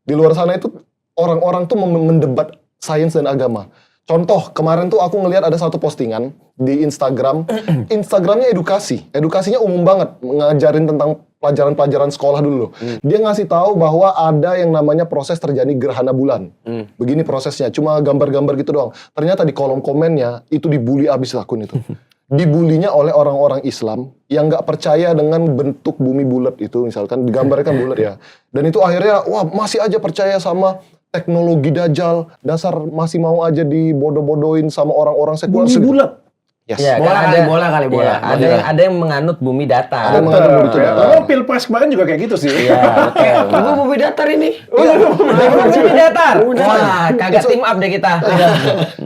Di luar sana itu orang-orang tuh mendebat sains dan agama. Contoh, kemarin tuh aku ngelihat ada satu postingan di Instagram. Instagramnya edukasinya umum banget, ngajarin tentang pelajaran-pelajaran sekolah dulu. Dia ngasih tahu bahwa ada yang namanya proses terjadi gerhana bulan. Begini prosesnya, cuma gambar-gambar gitu doang. Ternyata di kolom komennya itu dibully abis akun itu. Dibulinya oleh orang-orang Islam yang nggak percaya dengan bentuk bumi bulat itu, misalkan digambarkan bulat ya. Dan itu akhirnya, wah masih aja percaya sama teknologi dajjal, dasar masih mau aja dibodoh-bodohin sama orang-orang sekuler. Bumi bulat. Yes. Ya, Bola kan kali bola. Iya, ada yang menganut bumi datar. Ada yang menganut bumi itu datar. Oh, Pilpres kemarin juga kayak gitu sih. Iya, betul. Gua bumi datar ini. Bumi datar. Wah, kagak team up deh kita.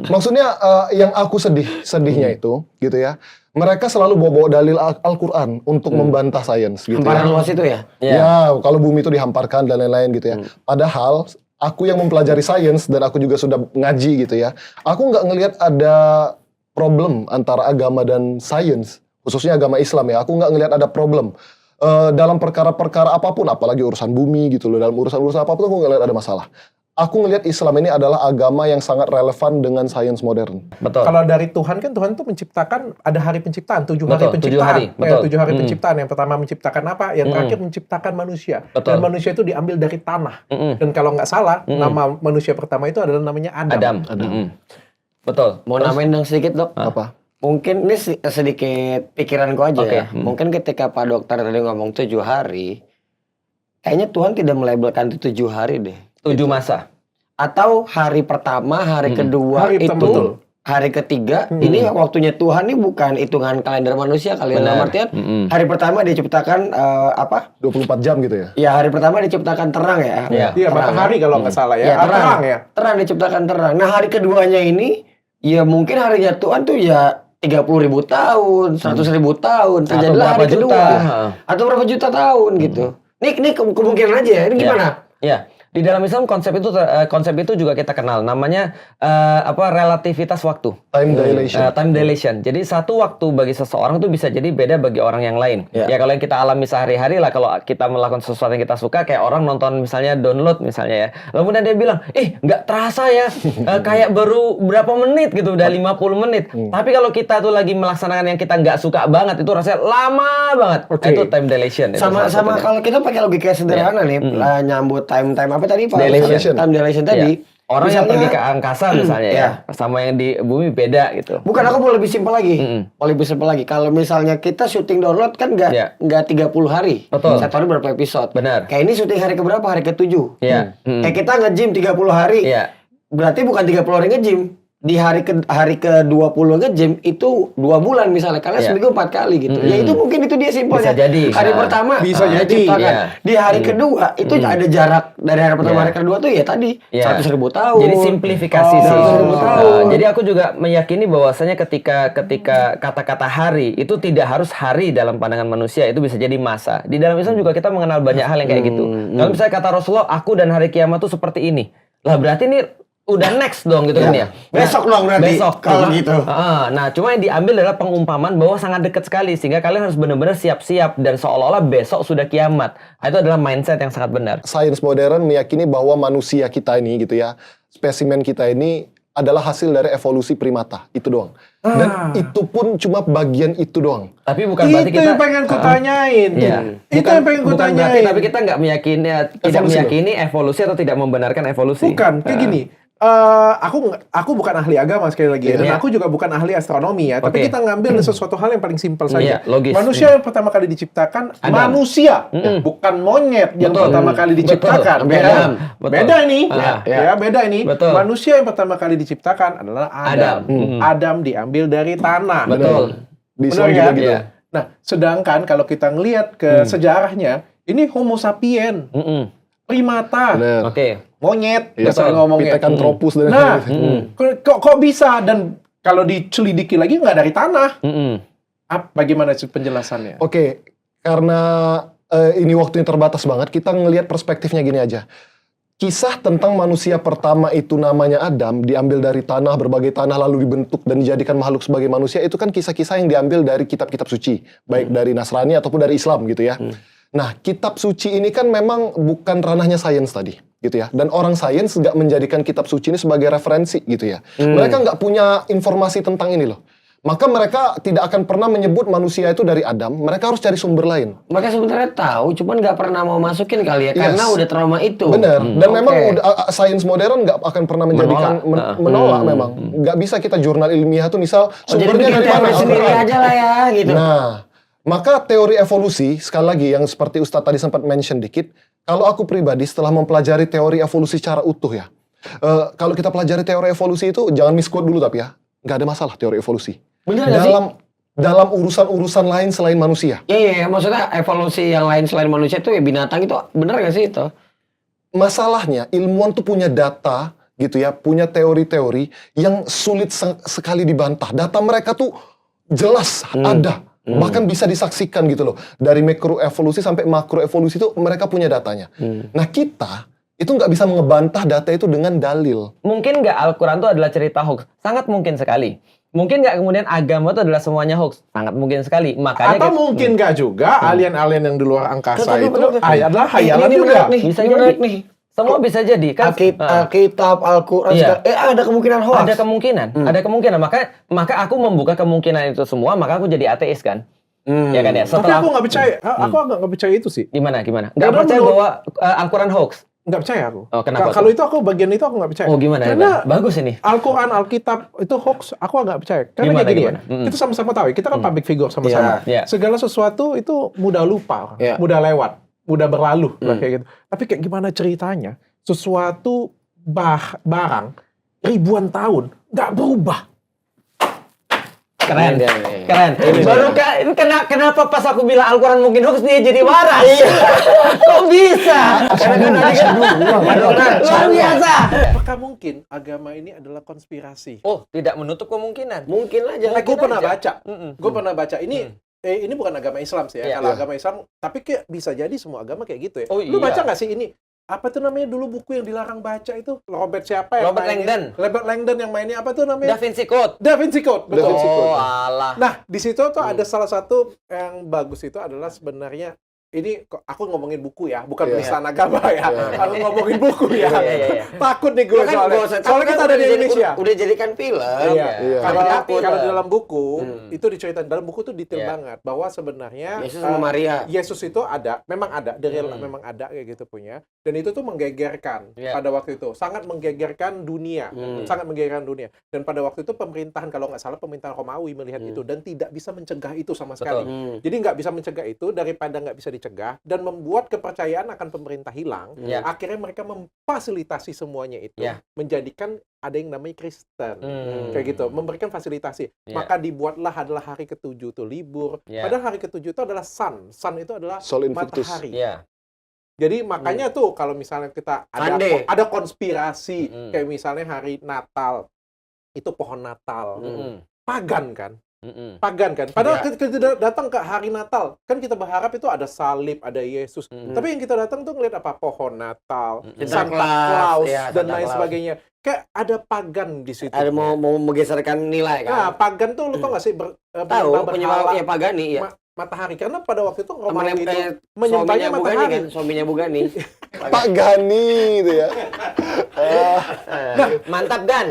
Maksudnya yang aku sedihnya itu, gitu ya. Mereka selalu bawa dalil Al-Quran untuk membantah sains, gitu Hamparan ya. luas itu ya. Ya, kalau bumi itu dihamparkan dan lain-lain gitu ya. Padahal aku yang mempelajari sains dan aku juga sudah ngaji gitu ya. Aku nggak ngelihat ada problem antara agama dan sains, khususnya agama Islam ya. Aku nggak ngelihat ada problem dalam perkara-perkara apapun, apalagi urusan bumi gitu loh. Dalam urusan-urusan apapun aku nggak ngelihat ada masalah. Aku ngelihat Islam ini adalah agama yang sangat relevan dengan sains modern. Betul. Kalau dari Tuhan kan Tuhan tuh menciptakan ada hari penciptaan, 7 hari Betul, 7 penciptaan. hari, betul. 7 hari penciptaan. Yang pertama menciptakan apa? Yang terakhir menciptakan manusia. Betul. Dan manusia itu diambil dari tanah. Dan kalau nggak salah, nama manusia pertama itu adalah namanya Adam. Betul. Mau namain dong sedikit, Dok. Apa? Mungkin ini sedikit pikiranku aja Oke. ya. Mungkin ketika Pak Dokter tadi ngomong 7 hari, kayaknya Tuhan tidak melabelkan itu 7 hari deh. 7 masa. Atau hari pertama, hari kedua, Hari pertama, itu betul. hari ketiga, ini waktunya Tuhan ini bukan hitungan kalender manusia kali ya. Dalam artian, hari pertama diciptakan apa? 24 jam gitu ya. Ya, hari pertama diciptakan terang ya. Iya. Iya, Terang, matahari kalau nggak salah ya. Ya, terang. Terang ya. Terang diciptakan terang. Nah, hari keduanya ini, ya mungkin harinya Tuhan tuh ya 30.000 tahun, 100.000 tahun. Terjadilah hari berapa kedua. juta. Atau berapa juta tahun gitu. Ini kemungkinan aja ya. Ini gimana? Ya. Di dalam Islam konsep itu juga kita kenal, namanya relativitas waktu. Time dilation. Time dilation. Jadi satu waktu bagi seseorang itu bisa jadi beda bagi orang yang lain. Ya. Ya kalau yang kita alami sehari-hari lah, kalau kita melakukan sesuatu yang kita suka, kayak orang nonton misalnya download misalnya ya. Lalu kemudian dia bilang, nggak terasa ya, kayak baru berapa menit gitu, udah 50 menit. Tapi kalau kita tuh lagi melaksanakan yang kita nggak suka banget, itu rasanya lama banget. Oke. Itu time dilation. itu Sama salah satunya. kalau kita pakai logika sederhana nih, nyambut time apa tadi Pak? Dilation. Time dilation tadi. Iya. Orang yang Misalnya- pergi ke angkasa misalnya ya, sama yang di bumi beda gitu. Bukan, aku mau lebih simpel lagi. Mau lebih simpel lagi. Kalau misalnya kita syuting download kan nggak 30 hari. Betul. Satu hari berapa episode? Benar. Kayak ini syuting hari keberapa? Hari ke-7. Iya. Kayak kita nge-gym 30 hari. Iya. Berarti bukan 30 hari nge-gym. Di hari ke-20 nge-gym itu 2 bulan misalnya. Kalian seminggu 4 kali gitu. Ya itu mungkin itu dia simpelnya. Bisa jadi. Hari Nah, pertama bisa jadi. diciptakan. Iya. Di hari kedua itu ada jarak dari hari pertama hari kedua tuh ya tadi 100.000 tahun. Jadi simplifikasi sih. 100.000 tahun. Jadi aku juga meyakini bahwasanya ketika kata-kata hari itu tidak harus hari dalam pandangan manusia, itu bisa jadi masa. Di dalam Islam juga kita mengenal banyak hal yang kayak gitu. Kalau misalnya kata Rasulullah, aku dan hari kiamat tuh seperti ini. Lah berarti ini udah next dong gitu kan ya. Besok dong berarti. Besok kalau gitu. Nah, cuma yang diambil adalah pengumpaman bahwa sangat dekat sekali, sehingga kalian harus benar-benar siap-siap dan seolah-olah besok sudah kiamat. Nah, itu adalah mindset yang sangat benar. Sains modern meyakini bahwa manusia kita ini gitu ya, spesimen kita ini adalah hasil dari evolusi primata, itu doang. Dan itu pun cuma bagian itu doang. Tapi bukan berarti Itu kita yang pengen ku tanyain. Iya. Itu yang pengen ku bukan berarti, tanyain. tapi kita nggak meyakini, tidak Evolusi meyakini evolusi atau tidak membenarkan evolusi. Bukan, kayak gini. Aku bukan ahli agama sekali lagi, dan aku juga bukan ahli astronomi ya. Tapi Oke. kita ngambil sesuatu hal yang paling simpel saja. Iya, logis. Manusia yang pertama kali diciptakan Adam. manusia, bukan monyet yang Betul. pertama kali diciptakan. Betul. Beda. Adam. Betul. Beda ini, Ya. beda ini. Betul. Manusia yang pertama kali diciptakan adalah Adam. Adam diambil dari tanah. Betul. Di Benar Islam juga ya? gitu. Iya. Nah, sedangkan kalau kita ngelihat ke sejarahnya, ini Homo sapien, primata, Bener. Oke. monyet, Iya, biasanya ngomongnya. Pithecanthropus dan Nah, lain-lain. kok bisa, dan kalau dicelidiki lagi nggak dari tanah? Mm-mm. Bagaimana penjelasannya? Oke, karena ini waktunya terbatas banget, kita ngelihat perspektifnya gini aja. Kisah tentang manusia pertama itu namanya Adam, diambil dari tanah, berbagai tanah lalu dibentuk dan dijadikan makhluk sebagai manusia, itu kan kisah-kisah yang diambil dari kitab-kitab suci, baik dari Nasrani ataupun dari Islam gitu ya. Nah, kitab suci ini kan memang bukan ranahnya sains tadi. gitu ya. Dan orang sains nggak menjadikan kitab suci ini sebagai referensi gitu ya. Mereka nggak punya informasi tentang ini loh. Maka mereka tidak akan pernah menyebut manusia itu dari Adam. Mereka harus cari sumber lain. Mereka sebenarnya tahu, cuman nggak pernah mau masukin kali ya, karena Yes. udah trauma itu. Benar. Dan Oke. memang sains modern nggak akan pernah menjadikan menolak memang. Nggak bisa kita jurnal ilmiah tuh misal Oh, jadi sumbernya bikin dari teori mana? sendiri Al-Quran. aja lah ya, gitu. Nah, maka teori evolusi sekali lagi yang seperti Ustadz tadi sempat mention dikit, kalau aku pribadi setelah mempelajari teori evolusi secara utuh ya, kalau kita pelajari teori evolusi itu jangan misquote dulu tapi ya, nggak ada masalah teori evolusi. Bener nggak sih? Dalam urusan-urusan lain selain manusia. Iya, maksudnya evolusi yang lain selain manusia itu ya binatang itu bener nggak sih itu? Masalahnya ilmuwan tuh punya data gitu ya, punya teori-teori yang sulit sekali dibantah. Data mereka tuh jelas ada, bahkan bisa disaksikan gitu loh. Dari mikroevolusi sampai makroevolusi itu mereka punya datanya. Nah kita itu nggak bisa ngebantah data itu dengan dalil. Mungkin nggak Al-Quran itu adalah cerita hoax? Sangat mungkin sekali. Mungkin nggak kemudian agama itu adalah semuanya hoax? Sangat mungkin sekali. Makanya Atau mungkin nggak juga alien-alien yang di luar angkasa itu Betul. adalah hayalan Ini juga. menarik nih, Bisa ini jadi. menarik nih. Semua bisa jadi kan. Alkitab, Al-Quran, Iya. ada kemungkinan hoax. Ada kemungkinan, ada kemungkinan. Maka aku membuka kemungkinan itu semua, maka aku jadi ateis kan? Ya kan ya. Tapi Setelah aku nggak percaya. Aku agak nggak percaya itu sih. gimana? Nggak Karena percaya menurut- bahwa Al-Quran hoax? Nggak percaya aku. Oh, kenapa Kalau tuh? itu aku bagian itu aku nggak percaya. Oh gimana? Karena Bagus ini. Al-Quran, Alkitab itu hoax, aku agak percaya. Karena Gimana, kayak gini gimana? ya, kita sama-sama tahu ya, kita kan public figure sama-sama. Iya. Segala sesuatu itu mudah lupa, Iya. mudah lewat, mudah berlalu, lah kayak gitu. Tapi kayak gimana ceritanya, sesuatu barang ribuan tahun nggak berubah. Keren, Iya. keren. Baru kenapa pas aku bilang Al-Quran mungkin hoax dia jadi waras? Kok bisa? Karena tadi kan luar biasa. Apakah mungkin agama ini adalah konspirasi? Oh, tidak menutup kemungkinan. Mungkin aja. Gue pernah aja. baca, gue pernah baca ini bukan agama Islam sih ya. Iya. Kalau Iya. agama Islam, tapi kayak bisa jadi semua agama kayak gitu ya. Oh, Lu iya. baca nggak sih ini? Apa tuh namanya dulu buku yang dilarang baca itu? Robert siapa yang Robert mainin? Langdon. Robert Langdon yang mainnya apa tuh namanya? Da Vinci Code. Da Vinci Code. Betul. Da Vinci Code. Oh, alah. Nah, di situ tuh ada salah satu yang bagus itu adalah sebenarnya ini aku ngomongin buku ya, bukan Iya. penistaan agama ya. Aku ngomongin buku ya. Iya. Takut nih gue soalnya kita ada di Indonesia. Udah jadikan film. Iya. Iya. Kalau di dalam buku itu diceritain dalam buku tuh detail Iya. banget bahwa sebenarnya Yesus sama Maria. Yesus itu ada, memang ada, memang ada kayak gitu punya. Dan itu tuh menggegerkan Iya. pada waktu itu, sangat menggegerkan dunia, sangat menggegerkan dunia. Dan pada waktu itu pemerintahan kalau nggak salah pemerintahan Romawi melihat itu dan tidak bisa mencegah itu sama sekali. Jadi nggak bisa mencegah itu daripada nggak bisa dicegah dan membuat kepercayaan akan pemerintah hilang. Iya. Akhirnya mereka memfasilitasi semuanya itu, Iya. menjadikan ada yang namanya Kristen, kayak gitu, memberikan fasilitasi. Iya. Maka dibuatlah adalah hari ke-7 itu libur. Iya. Padahal hari ke-7 itu adalah sun itu adalah Sol Invictus. matahari. Iya. Jadi makanya tuh kalau misalnya kita Sunday. ada konspirasi, kayak misalnya hari Natal itu pohon Natal, pagan kan? Pagan kan? Padahal kita datang ke hari Natal, kan kita berharap itu ada salib, ada Yesus. Tapi yang kita datang tuh ngeliat apa? Pohon Natal, Santa Claus, ya, dan Santa lain Claus. sebagainya. Kayak ada pagan di situ. Ada mau menggeserkan nilai Nah, kan? pagan tuh lu tau gak sih Tahu penyembah ya Pagani ya. matahari, karena pada waktu itu Teman Romawi itu yang menyembahnya suaminya Bugani matahari. kan, suaminya Bugani. Pak Gani itu ya. Mantap Dan.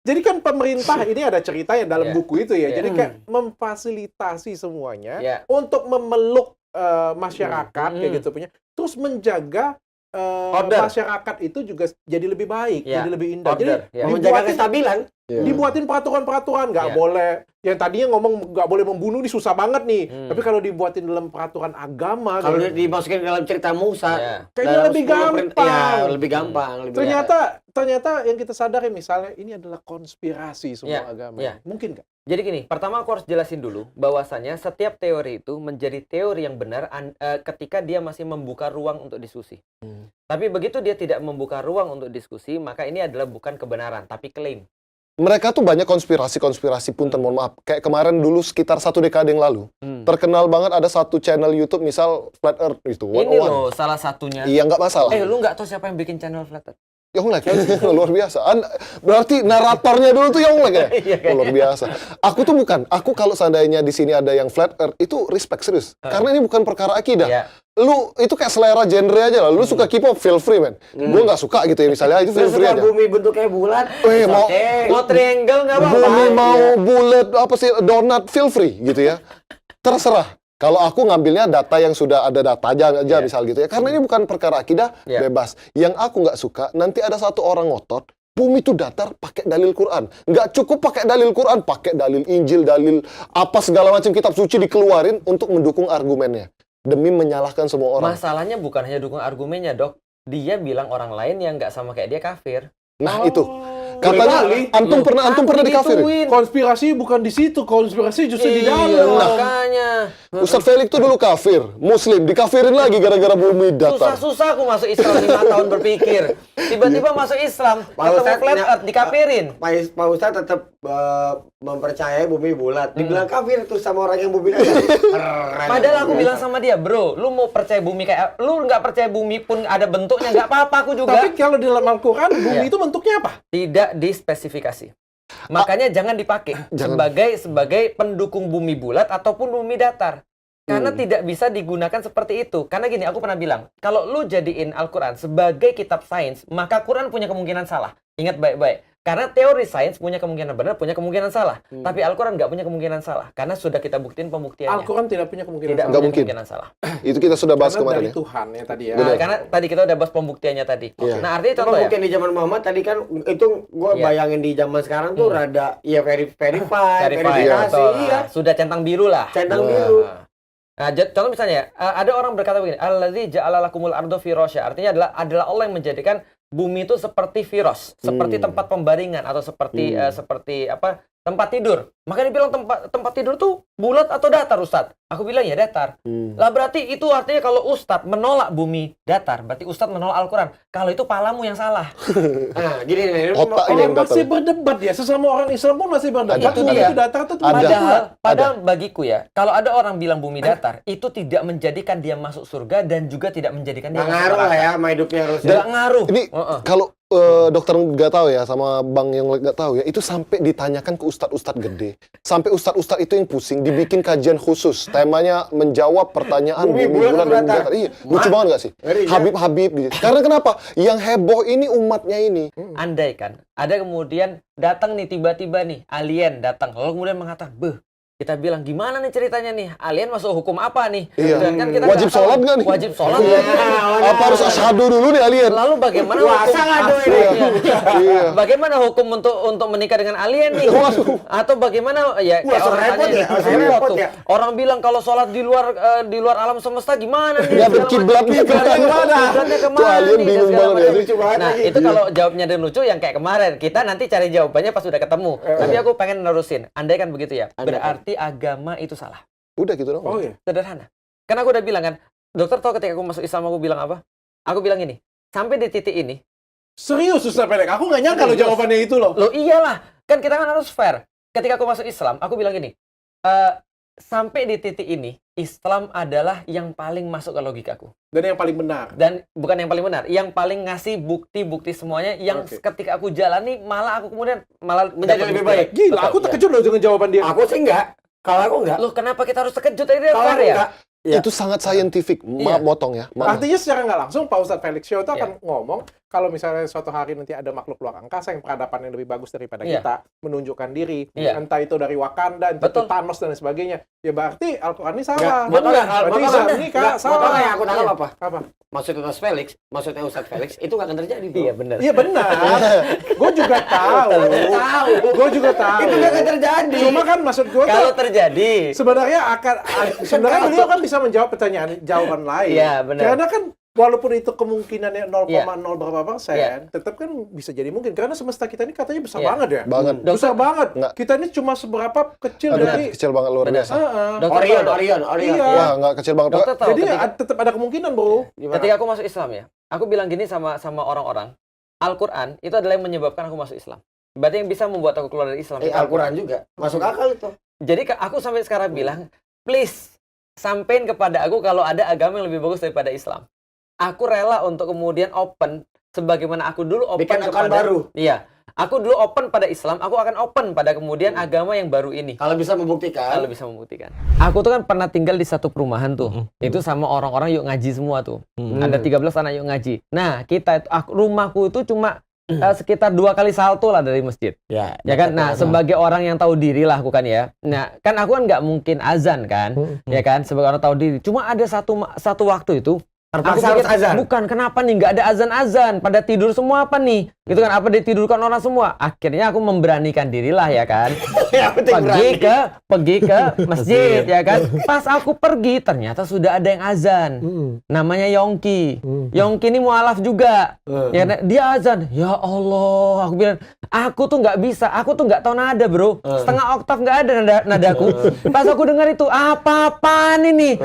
Jadi kan pemerintah ini ada ceritanya dalam Iya. buku itu ya. Iya. Jadi kayak memfasilitasi semuanya Iya. untuk memeluk masyarakat kayak gitu punya. Terus menjaga Order. masyarakat itu juga jadi lebih baik, Iya. jadi lebih indah. Order. Jadi Iya. Menjaga kestabilan. dibuatin peraturan-peraturan, nggak Iya. boleh. Yang tadinya ngomong nggak boleh membunuh, ini susah banget nih. Tapi kalau dibuatin dalam peraturan agama, Kalau gitu, dimasukin dalam cerita Musa, Iya. Kayaknya dalam lebih 10 gampang. Ya, lebih gampang. Lebih ternyata yang kita sadari misalnya ini adalah konspirasi semua Iya. agama. Iya. Mungkin nggak? Jadi gini, pertama aku harus jelasin dulu bahwasannya setiap teori itu menjadi teori yang benar ketika dia masih membuka ruang untuk diskusi. Tapi begitu dia tidak membuka ruang untuk diskusi, maka ini adalah bukan kebenaran, tapi klaim. Mereka tuh banyak konspirasi punten, mohon maaf. Kayak kemarin dulu sekitar 1 dekade yang lalu. Terkenal banget ada satu channel YouTube misal Flat Earth itu, Ini 101. loh salah satunya. Iya nggak masalah. Lu nggak tahu siapa yang bikin channel Flat Earth? Yonglek, luar biasa. Berarti naratornya dulu tuh Yonglek ya? Iya, Oh, luar biasa. Aku tuh bukan. Aku kalau seandainya di sini ada yang flat earth, itu respect serius. Karena ini bukan perkara akidah. Iya. Lu itu kayak selera genre aja lah. Lu suka K-pop, feel free, man. Gue nggak suka gitu ya misalnya, itu Lu feel free suka aja. bumi bentuknya bulat. Mau Mau triangle nggak apa-apa. bumi mau bulat apa sih donat, feel free gitu ya. Terserah. Kalau aku ngambilnya data yang sudah ada data aja misal gitu ya. Karena ini bukan perkara akidah, bebas. Yang aku nggak suka, nanti ada satu orang ngotot, bumi itu datar pakai dalil Quran. Nggak cukup pakai dalil Quran, pakai dalil Injil, dalil apa segala macam kitab suci dikeluarin untuk mendukung argumennya. Demi menyalahkan semua orang. Masalahnya bukan hanya dukung argumennya, Dok. Dia bilang orang lain yang nggak sama kayak dia kafir. Nah itu. Katanya antum pernah dikafirin. Konspirasi bukan di situ, konspirasi justru di dalam. Iya, makanya. Ustadz Felix tuh dulu kafir, muslim, dikafirin lagi gara-gara bumi datar. Susah-susah aku masuk Islam 5 tahun berpikir. Tiba-tiba masuk Islam, ketemu flat earth, dikafirin. Pak Ustadz tetap mempercayai bumi bulat. Dibilang kafir tuh sama orang yang bumi datar. Padahal aku bilang sama dia, bro, lu mau percaya bumi kayak, lu nggak percaya bumi pun ada bentuknya, nggak apa-apa aku juga. Tapi kalau di dalam Al-Quran, bumi itu bentuknya apa? Tidak dispesifikasi. Makanya jangan dipakai sebagai pendukung bumi bulat ataupun bumi datar. Karena tidak bisa digunakan seperti itu. Karena gini, aku pernah bilang, kalau lu jadiin Al-Quran sebagai kitab sains, maka Quran punya kemungkinan salah. Ingat baik-baik. Karena teori sains punya kemungkinan benar, punya kemungkinan salah. Tapi Al-Quran nggak punya kemungkinan salah. Karena sudah kita buktiin pembuktiannya. Al-Quran tidak punya kemungkinan Tidak salah. punya mungkin. kemungkinan salah. Itu kita sudah bahas Karena kemarin dari ya. Tuhan ya tadi ya. Nah, karena tadi kita udah bahas pembuktiannya tadi. Iya. Nah, artinya Cuma contoh ya. mungkin di zaman Muhammad tadi kan itu gue Iya. bayangin di zaman sekarang tuh rada ya verifikasi, Verifikasi. iya. Sudah centang biru lah. Centang biru. Nah, contoh misalnya, ada orang berkata begini, Allazi ja'ala lakumul ardo firasya. Artinya adalah Allah yang menjadikan bumi itu seperti firos, seperti tempat pembaringan atau seperti tempat tidur. Maka dia bilang tempat tidur tuh bulat atau datar, Ustadz? Aku bilang ya datar. Lah berarti itu artinya kalau Ustadz menolak bumi datar, berarti Ustadz menolak Al-Quran. Kalau itu palamu yang salah. Nah, gini nih. Otak Orang yang masih datar. berdebat ya, sesama orang Islam pun masih berdebat. Itu Bumi dia. itu datar atau Ada. bulat. Padahal bagiku ya, kalau ada orang bilang bumi datar, itu tidak menjadikan dia masuk surga dan juga tidak menjadikan dia Nggak masuk ngaruh lah neraka. ya sama hidupnya harusnya. Nggak ngaruh. Ini kalau dokter nggak tahu ya, sama Bang yang nggak tahu ya, itu sampai ditanyakan ke ustadz-ustadz gede. Sampai ustadz-ustadz itu yang pusing, dibikin kajian khusus. Temanya menjawab pertanyaan Bumi bumi bulat bulat atau dan bumi datar? datar. Iya, lucu banget nggak sih? Ngeri, ya? Habib-habib gitu. Karena kenapa? Yang heboh ini umatnya ini. Andai kan ada kemudian datang nih tiba-tiba nih alien datang lalu kemudian mengatakan, "Beh, kita bilang gimana nih ceritanya nih? Alien masuk hukum apa nih?" Iya. Dan kan kita Wajib nggak tahu. sholat nggak nih? Wajib sholat. Iya. nggak? Apa harus asyhadu dulu nih alien? Lalu bagaimana Puasa nggak dong ini? Iya. Bagaimana hukum untuk menikah dengan alien nih? Atau bagaimana ya Wah, kayak orang repot tanya, ya, langsung repot tuh. ya. Orang bilang kalau sholat di luar alam semesta gimana nih? Ya, Segala kiblatnya macam. kemana? Kiblatnya Tuh kemana alien nih? Dan bingung segala banget ya. macam. Lucu banget Nah, lagi. itu kalau jawabnya dia lucu yang kayak kemarin. Kita nanti cari jawabannya pas udah ketemu. Tapi aku pengen nerusin. Andai kan begitu ya. Berarti agama itu salah. Udah gitu dong. Oh iya. Sederhana. Karena aku udah bilang kan, dokter tahu ketika aku masuk Islam aku bilang apa? Aku bilang ini, sampai di titik ini, Serius Ustaz Felix, aku nggak nyangka lo Serius. jawabannya itu loh. loh iyalah, kan kita kan harus fair. Ketika aku masuk Islam, aku bilang gini, sampai di titik ini, Islam adalah yang paling masuk ke logikaku. Dan yang paling benar. Dan bukan yang paling benar, yang paling ngasih bukti-bukti semuanya, yang Oke. ketika aku jalani, malah aku kemudian Menjadi lebih baik. Gila, aku terkejut loh dengan jawaban dia. Aku sih enggak. Kalau aku enggak. Loh kenapa kita harus terkejut? Tadi dia Kalau fair aku ya? enggak. Iya. Itu sangat scientific. Iya. Motong ya. Maaf. Artinya secara nggak langsung Pak Ustadz Felix Show itu Iya. akan ngomong kalau misalnya suatu hari nanti ada makhluk luar angkasa yang peradaban yang lebih bagus daripada Iya. kita menunjukkan diri, Iya. entah itu dari Wakanda, entah itu Betul. Thanos dan sebagainya, ya berarti Al-Quran ini Enggak. salah. Makanya Berarti Islam ini enggak, salah. makanya yang aku tangkap Iya. apa? Apa? Maksudnya Ustadz Felix itu nggak akan terjadi, bro. Iya benar. Iya benar. Gue juga tahu. Tahu. Gue juga tahu. Itu nggak akan terjadi. Cuma kan maksud gue Kalau terjadi, sebenarnya sebenarnya beliau kan bisa menjawab jawaban lain. Iya, benar. Karena kan walaupun itu kemungkinannya 0,0 Iya. berapa persen, Iya. tetap kan bisa jadi mungkin. Karena semesta kita ini katanya besar Iya. banget ya. Banget. Besar banget. Nggak. Kita ini cuma seberapa kecil Aduh, dari. kecil banget luar Benar. biasa. Dokter Orion. tahu, Iya. Wah, nggak kecil banget. dokter tahu Jadi ketika- tetap ada kemungkinan, bro. ketika aku masuk Islam ya, aku bilang gini sama orang-orang, Al-Quran itu adalah yang menyebabkan aku masuk Islam. Berarti yang bisa membuat aku keluar dari Islam. itu Al-Quran juga. Masuk akal itu. Jadi aku sampai sekarang bilang, please sampein kepada aku kalau ada agama yang lebih bagus daripada Islam. Aku rela untuk kemudian open sebagaimana aku dulu open Bikin akun baru. Iya. Aku dulu open pada Islam, aku akan open pada kemudian agama yang baru ini. Kalau bisa membuktikan. Kalau bisa membuktikan. Aku tuh kan pernah tinggal di satu perumahan tuh. Itu sama orang-orang yuk ngaji semua tuh. Ada 13 anak yuk ngaji. Nah, rumahku itu cuma sekitar 2 kali salto lah dari masjid. Ya kan? Nah, sebagai orang yang tahu diri lah aku kan ya. Nah, kan aku kan nggak mungkin azan kan. Ya kan? Sebagai orang tahu diri. Cuma ada satu waktu itu Terpaksa harus azan. Bukan, kenapa nih nggak ada azan-azan? Pada tidur semua apa nih? Gitu kan, apa ditidurkan orang semua? Akhirnya aku memberanikan dirilah ya kan. pergi ke masjid ya kan. Pas aku pergi ternyata sudah ada yang azan. Namanya Yongki. Yongki ini mualaf juga. Ya, dia azan. Ya Allah, aku bilang, aku tuh nggak bisa. Aku tuh nggak tahu nada, bro. Setengah oktav nggak ada nadaku. Pas aku dengar itu, apa-apaan ini?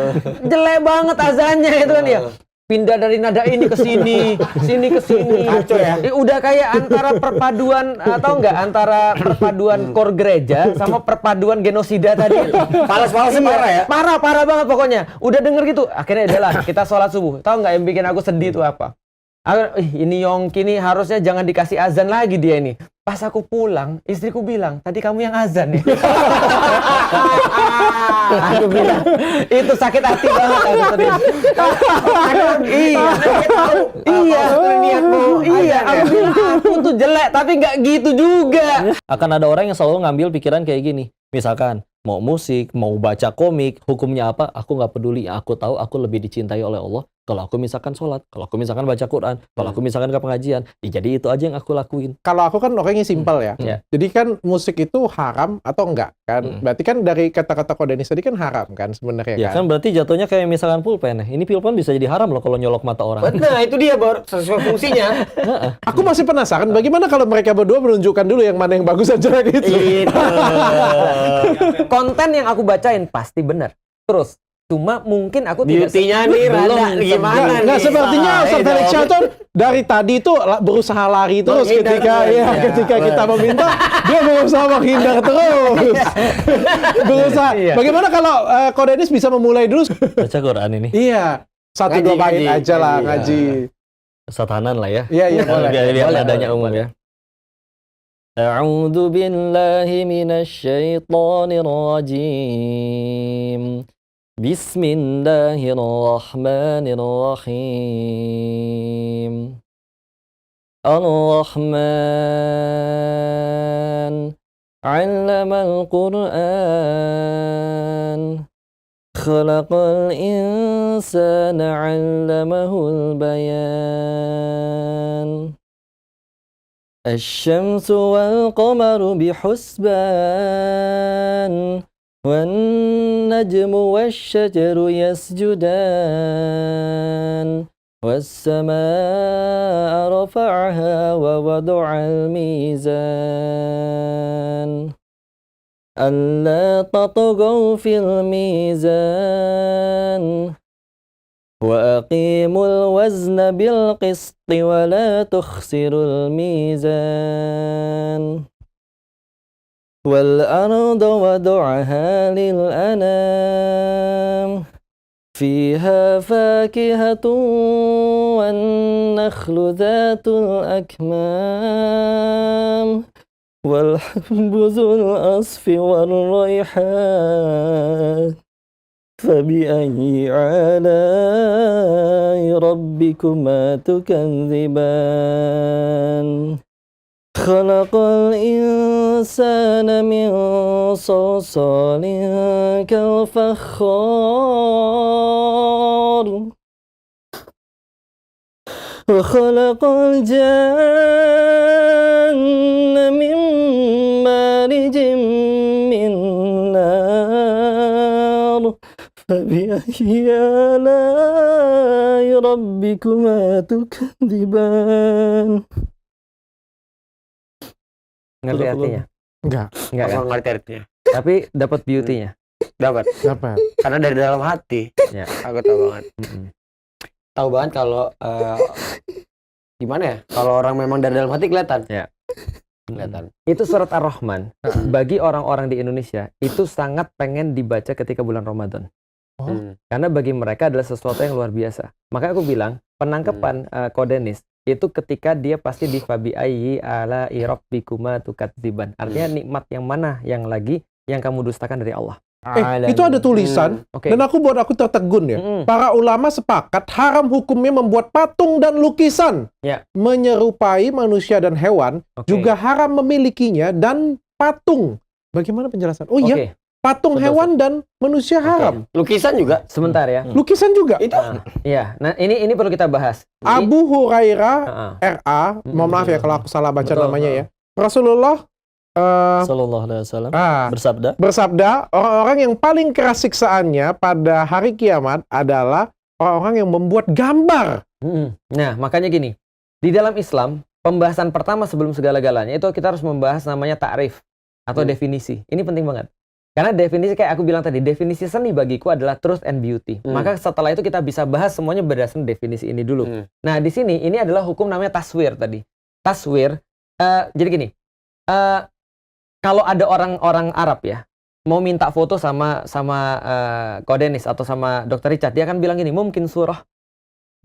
Jelek banget azannya itu kan ya. Pindah dari nada ini ke sini, sini ke sini. Kacau ya. Udah kayak antara perpaduan atau enggak antara perpaduan kor gereja sama perpaduan genosida tadi itu. Palas-palasnya parah ya. Parah banget pokoknya. Udah denger gitu, akhirnya adalah kita sholat subuh. Tahu nggak yang bikin aku sedih itu apa? Ini Yongki nih harusnya jangan dikasih azan lagi dia ini. Pas aku pulang, istriku bilang, tadi kamu yang azan ya. Aku bilang, itu sakit hati banget aku tadi. Iya, aku bilang aku tuh jelek, tapi nggak gitu juga. Akan ada orang yang selalu ngambil pikiran kayak gini. Misalkan, mau musik, mau baca komik, hukumnya apa, aku nggak peduli. Aku tahu aku lebih dicintai oleh Allah kalau aku misalkan sholat, kalau aku misalkan baca Quran, kalau aku misalkan ke pengajian. Ya, jadi itu aja yang aku lakuin. Kalau aku kan orangnya simpel ya. Jadi kan musik itu haram atau enggak kan? Berarti kan dari kata-kata Kodenis tadi kan haram kan sebenarnya Ya kan berarti jatuhnya kayak misalkan pulpen. Ini pulpen bisa jadi haram loh kalau nyolok mata orang. Nah, itu dia baru sesuai fungsinya. Aku masih penasaran bagaimana kalau mereka berdua menunjukkan dulu yang mana yang bagus dan jelek itu. Konten yang aku bacain pasti benar. Terus cuma mungkin aku Beauty-nya nih rada gimana Nggak, nih? sepertinya Ustaz Felix Shelton dari tadi itu berusaha lari terus ketika kita meminta dia berusaha menghindar terus. Berusaha. Bagaimana kalau Kodenis bisa memulai dulu? Baca Quran ini. Iya, 1-2 bait aja lah ngaji. Satanan lah ya. Iya, boleh. Biar lihat nadanya umum ya. A'udzu billahi minasy syaithanir rajim. Bismillahirrahmanirrahim. Ar-Rahman 'allamal Qur'an. Khalaqal insana 'allamahul bayan. Asy-syamsu wal qamaru bihusban. وَالنَّجْمُ وَالشَّجَرُ يَسْجُدَانِ وَالسَّمَاءَ رَفَعَهَا وَوَضَعَ الْمِيزَانَ أَلَّا تَطْغَوْا فِي الْمِيزَانِ وَأَقِيمُوا الْوَزْنَ بِالْقِسْطِ وَلَا تُخْسِرُوا الْمِيزَانَ وَالْأَرْضَ وَضَعَهَا لِلْأَنَامِ فِيهَا فَاكِهَةٌ وَالنَّخْلُ ذَاتُ الْأَكْمَامِ وَالْحَبُّ ذُو الْعَصْفِ وَالرَّيْحَانُ فَبِأَيِّ آلَاءِ رَبِّكُمَا تُكَذِّبَانِ خلق الإنسان من صلصال كالفخار وخلق الجن من مارج من نار فبأي آلاء ربكما تكذبان. Ngerti artinya? Enggak. Kan? Ngerti artinya. Tapi dapat beauty-nya. Dapat. Karena dari dalam hati. Ya. Aku tahu banget. Tahu banget kalau gimana ya? Kalau orang memang dari dalam hati kelihatan. Ya. Kelihatan. Itu surat Ar-Rahman. Bagi orang-orang di Indonesia itu sangat pengen dibaca ketika bulan Ramadan. Karena bagi mereka adalah sesuatu yang luar biasa. Makanya aku bilang penangkapan Kodenis itu ketika dia pasti di fabi ayyi ala rabbikuma tukadziban. Artinya nikmat yang mana yang kamu dustakan dari Allah. Itu ada tulisan Oke. dan aku tertegun ya. Para ulama sepakat haram hukumnya membuat patung dan lukisan Ya. menyerupai manusia dan hewan, Oke. juga haram memilikinya dan patung. Bagaimana penjelasan? Oh iya, Oke. patung Betul, hewan dan manusia haram. Lukisan juga. Sebentar ya. Lukisan juga. Itu Iya. Nah, ini perlu kita bahas. Abu Hurairah Heeh. RA, mohon maaf ya kalau aku salah baca Betul, namanya ya. Rasulullah Sallallahu alaihi wasallam bersabda, bersabda, orang-orang yang paling keras siksaannya pada hari kiamat adalah orang-orang yang membuat gambar. Nah, makanya gini. Di dalam Islam, pembahasan pertama sebelum segala-galanya itu kita harus membahas namanya ta'rif atau definisi. Ini penting banget. Karena definisi kayak aku bilang tadi, definisi seni bagiku adalah truth and beauty. Maka setelah itu kita bisa bahas semuanya berdasarkan definisi ini dulu. Nah, di sini ini adalah hukum namanya taswir tadi. Taswir, jadi gini. Kalau ada orang-orang Arab ya, mau minta foto sama Ko Denis atau sama Dr. Richard, dia akan bilang gini, mungkin surah.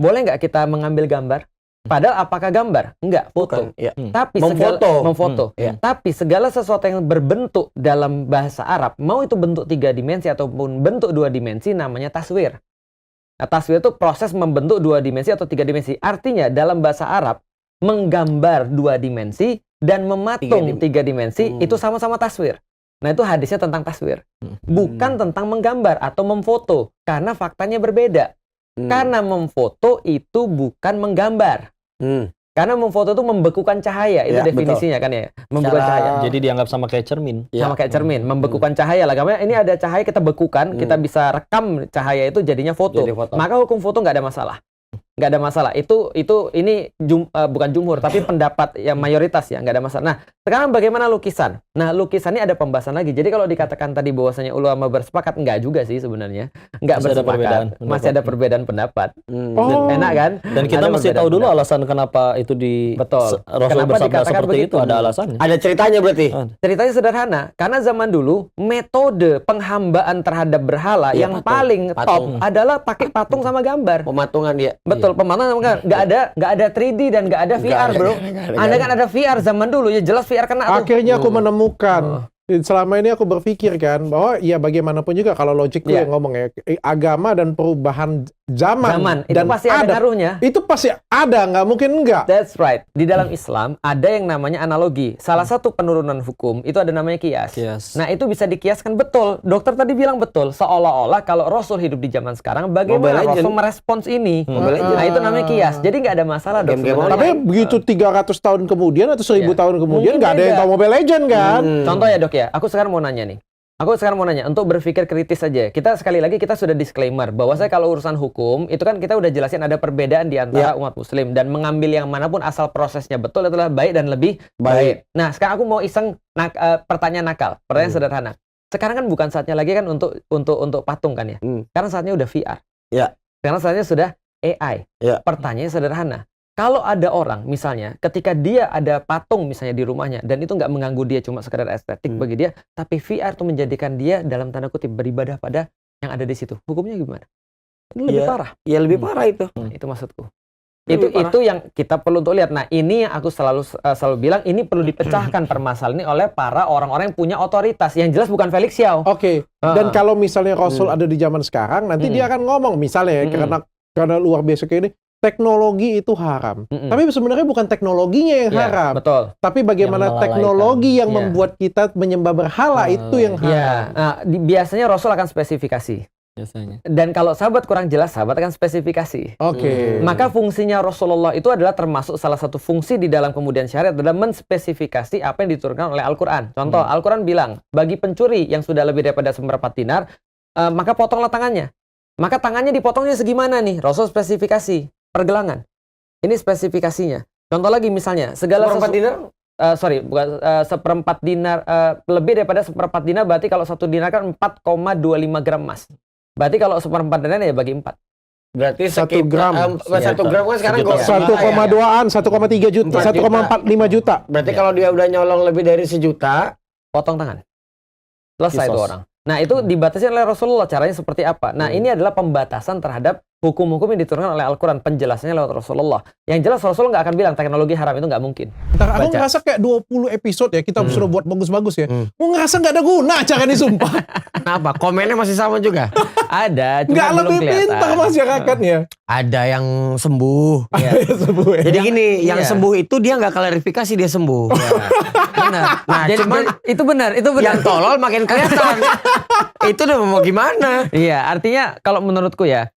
Boleh nggak kita mengambil gambar? Padahal apakah gambar? Enggak, foto. ya. Tapi Memfoto. Tapi segala sesuatu yang berbentuk dalam bahasa Arab, mau itu bentuk 3 dimensi ataupun bentuk 2 dimensi, namanya taswir. Nah, taswir itu proses membentuk 2 dimensi atau 3 dimensi. Artinya dalam bahasa Arab, menggambar 2 dimensi dan mematung 3 dimensi itu sama-sama taswir. Nah, itu hadisnya tentang taswir. Bukan tentang menggambar atau memfoto. Karena faktanya berbeda. Karena memfoto itu bukan menggambar. Karena memfoto itu membekukan cahaya. Itu Ya, definisinya kan ya. Membekukan cahaya. jadi dianggap sama kayak cermin. Sama kayak cermin. Membekukan cahaya lah. Karena ini ada cahaya kita bekukan. Kita bisa rekam cahaya itu jadinya foto. Jadi foto. Maka hukum foto nggak ada masalah. Nggak ada masalah. Ini bukan jumhur, tapi pendapat yang mayoritas ya, nggak ada masalah. Nah, sekarang bagaimana lukisan? Nah, lukisan ini ada pembahasan lagi. Jadi kalau dikatakan tadi bahwasanya ulama bersepakat, nggak juga sih sebenarnya. Nggak Masih ada bersepakat. perbedaan Masih ada perbedaan pendapat. Oh. Enak kan? Dan kita Ada mesti perbedaan tahu dulu pendapat. alasan kenapa itu Betul. Rasul Kenapa bersabda dikatakan seperti begitu? itu, ada alasannya. Ada ceritanya berarti. Ceritanya sederhana, karena zaman dulu metode penghambaan terhadap berhala Iya, yang patung. paling top Patung. adalah pakai patung sama gambar. Pematungan dia. Betul, pematangan sama gambar. Nggak ada 3D dan nggak ada VR, bro. Anda kan ada VR zaman dulu, ya jelas VR kena tuh. Akhirnya aku menemukan. Selama ini aku berpikir kan bahwa ya bagaimanapun juga kalau logik tuh Iya. yang ngomong ya, agama dan perubahan zaman Itu dan pasti ada ngaruhnya. Itu pasti ada, nggak mungkin enggak. That's right. Di dalam Islam ada yang namanya analogi. Salah satu penurunan hukum itu ada namanya kias. Kias. Nah, itu bisa dikiaskan betul. Dokter tadi bilang betul. Seolah-olah kalau Rasul hidup di zaman sekarang, bagaimana Mobile Legend. Rasul merespons ini? Mobile Legend. Nah, itu namanya kias. Jadi nggak ada masalah, Dok. Game-game sebenarnya. Tapi begitu 300 tahun kemudian atau 1000 Iya. tahun kemudian Mungkin nggak ada yang beda. tahu Mobile Legend kan? Contoh ya, Dok ya. Aku sekarang mau nanya nih. Untuk berpikir kritis saja. Kita sekali lagi kita sudah disclaimer bahwa saya kalau urusan hukum itu kan kita udah jelasin ada perbedaan di antara umat muslim dan mengambil yang manapun asal prosesnya betul adalah baik dan lebih baik. Nah, sekarang aku mau iseng pertanyaan nakal. Pertanyaan sederhana. Sekarang kan bukan saatnya lagi kan untuk patung kan ya. Sekarang saatnya udah VR. Ya. Sekarang saatnya sudah AI. Ya. Pertanyaannya sederhana. Kalau ada orang misalnya ketika dia ada patung misalnya di rumahnya dan itu nggak mengganggu dia cuma sekedar estetik bagi dia, tapi VR itu menjadikan dia dalam tanda kutip beribadah pada yang ada di situ. Hukumnya gimana? Ini lebih parah. Ya lebih parah itu. Itu maksudku. Lebih parah. Itu yang kita perlu untuk lihat. Nah, ini yang aku selalu bilang ini perlu dipecahkan permasalahan ini oleh para orang-orang yang punya otoritas. Yang jelas bukan Felix Xiao. Oke. Dan kalau misalnya Rasul ada di zaman sekarang, nanti dia akan ngomong misalnya ya, karena luar biasa kayak ini, teknologi itu haram. Tapi sebenarnya bukan teknologinya yang Ya, haram. betul. Tapi bagaimana Yang teknologi yang Ya. membuat kita menyembah berhala itu yang haram. Ya, nah, biasanya Rasul akan spesifikasi. Biasanya. Dan kalau sahabat kurang jelas, sahabat akan spesifikasi. Oke. Maka fungsinya Rasulullah itu adalah termasuk salah satu fungsi di dalam kemudian syariat adalah menspesifikasi apa yang diturunkan oleh Al-Quran. Contoh, Al-Quran bilang, bagi pencuri yang sudah lebih daripada seperempat dinar, maka potonglah tangannya. Maka tangannya dipotongnya segimana nih? Rasul spesifikasi. Pergelangan. Ini spesifikasinya. Contoh lagi misalnya, segala Seperempat dinar? bukan seperempat dinar, lebih daripada seperempat dinar berarti kalau 1 dinar kan 4,25 gram emas. Berarti kalau seperempat dinar ya bagi 4. Berarti 1 gram. 1 gram kan sekarang Sejuta. 1,2-an, 1,3 juta, 1,45 juta. Berarti kalau dia udah nyolong lebih dari 1 juta, Potong tangan. Selesai Kisos. itu orang. Nah, itu dibatasi oleh Rasulullah. Caranya seperti apa? Nah, ini adalah pembatasan terhadap hukum-hukum yang diturunkan oleh Al-Quran. Penjelasannya lewat Rasulullah. Yang jelas Rasulullah nggak akan bilang teknologi haram, itu nggak mungkin. Ntar aku Baca. ngerasa kayak 20 episode ya kita suruh buat bagus-bagus ya. Mau ngerasa nggak ada guna acara ini sumpah. Kenapa? Komennya masih sama juga. Ada, cuma Nggak belum lebih kelihatan. pintar masyarakatnya. Ada yang sembuh. Iya. Sembuh ya. Jadi gini, yang Iya. sembuh itu dia nggak klarifikasi dia sembuh. Benar. Nah, Jadi cuman itu benar. yang tolol makin kelihatan. Itu udah mau gimana? Iya, artinya kalau menurutku ya,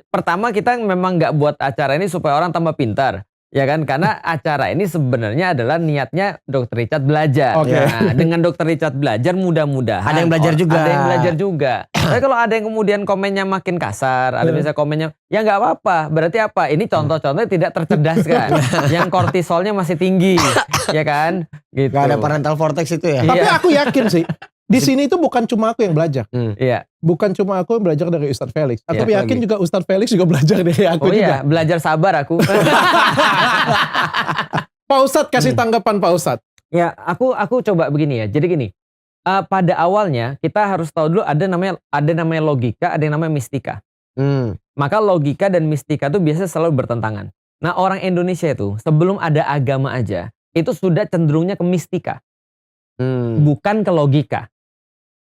pertama kita memang nggak buat acara ini supaya orang tambah pintar. Ya kan, karena acara ini sebenarnya adalah niatnya Dr. Richard belajar. Oke. Nah, dengan Dr. Richard belajar mudah-mudahan Ada yang belajar juga. Ada yang belajar juga. Tapi kalau ada yang kemudian komennya makin kasar, ada misalnya komennya, ya nggak apa-apa. Berarti apa? Ini contoh-contohnya tidak tercerdaskan. Yang kortisolnya masih tinggi, ya kan? Gitu. Gak ada parental vortex itu ya? Iya. Tapi aku yakin sih, di sini itu bukan cuma aku yang belajar. Iya. Bukan cuma aku yang belajar dari Ustadz Felix. Aku Iya, yakin lagi. juga Ustadz Felix juga belajar dari aku Oh juga. iya, belajar sabar aku. Pak Ustadz kasih tanggapan Pak Ustadz. Ya, aku coba begini ya. Jadi gini, pada awalnya kita harus tahu dulu ada namanya logika, ada yang namanya mistika. Maka logika dan mistika itu biasanya selalu bertentangan. Nah, orang Indonesia itu sebelum ada agama aja itu sudah cenderungnya ke mistika, bukan ke logika.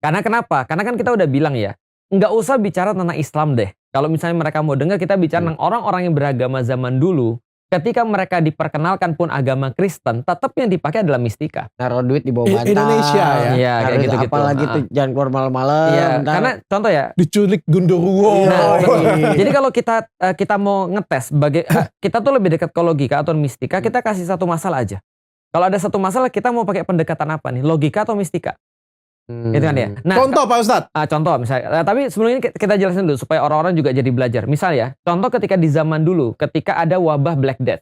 Karena kenapa? Karena kan kita udah bilang ya, nggak usah bicara tentang Islam deh. Kalau misalnya mereka mau dengar, kita bicara tentang orang-orang yang beragama zaman dulu. Ketika mereka diperkenalkan pun agama Kristen, tetap yang dipakai adalah mistika. Naruh duit di bawah bantal. Indonesia ya. Iya, kayak Naruh gitu-gitu. Apalagi tuh jangan keluar malam-malam. Iya, ntar- karena contoh ya, Diculik Gundurwo. Nah, iya. jadi kalau kita mau ngetes kita tuh lebih dekat ke logika atau mistika, kita kasih satu masalah aja. Kalau ada satu masalah, kita mau pakai pendekatan apa nih? Logika atau mistika? Gitu kan ya. Nah, Contoh Pak Ustadz. contoh misalnya, tapi sebelum ini kita jelasin dulu supaya orang-orang juga jadi belajar. Misal ya, contoh ketika di zaman dulu, ketika ada wabah Black Death.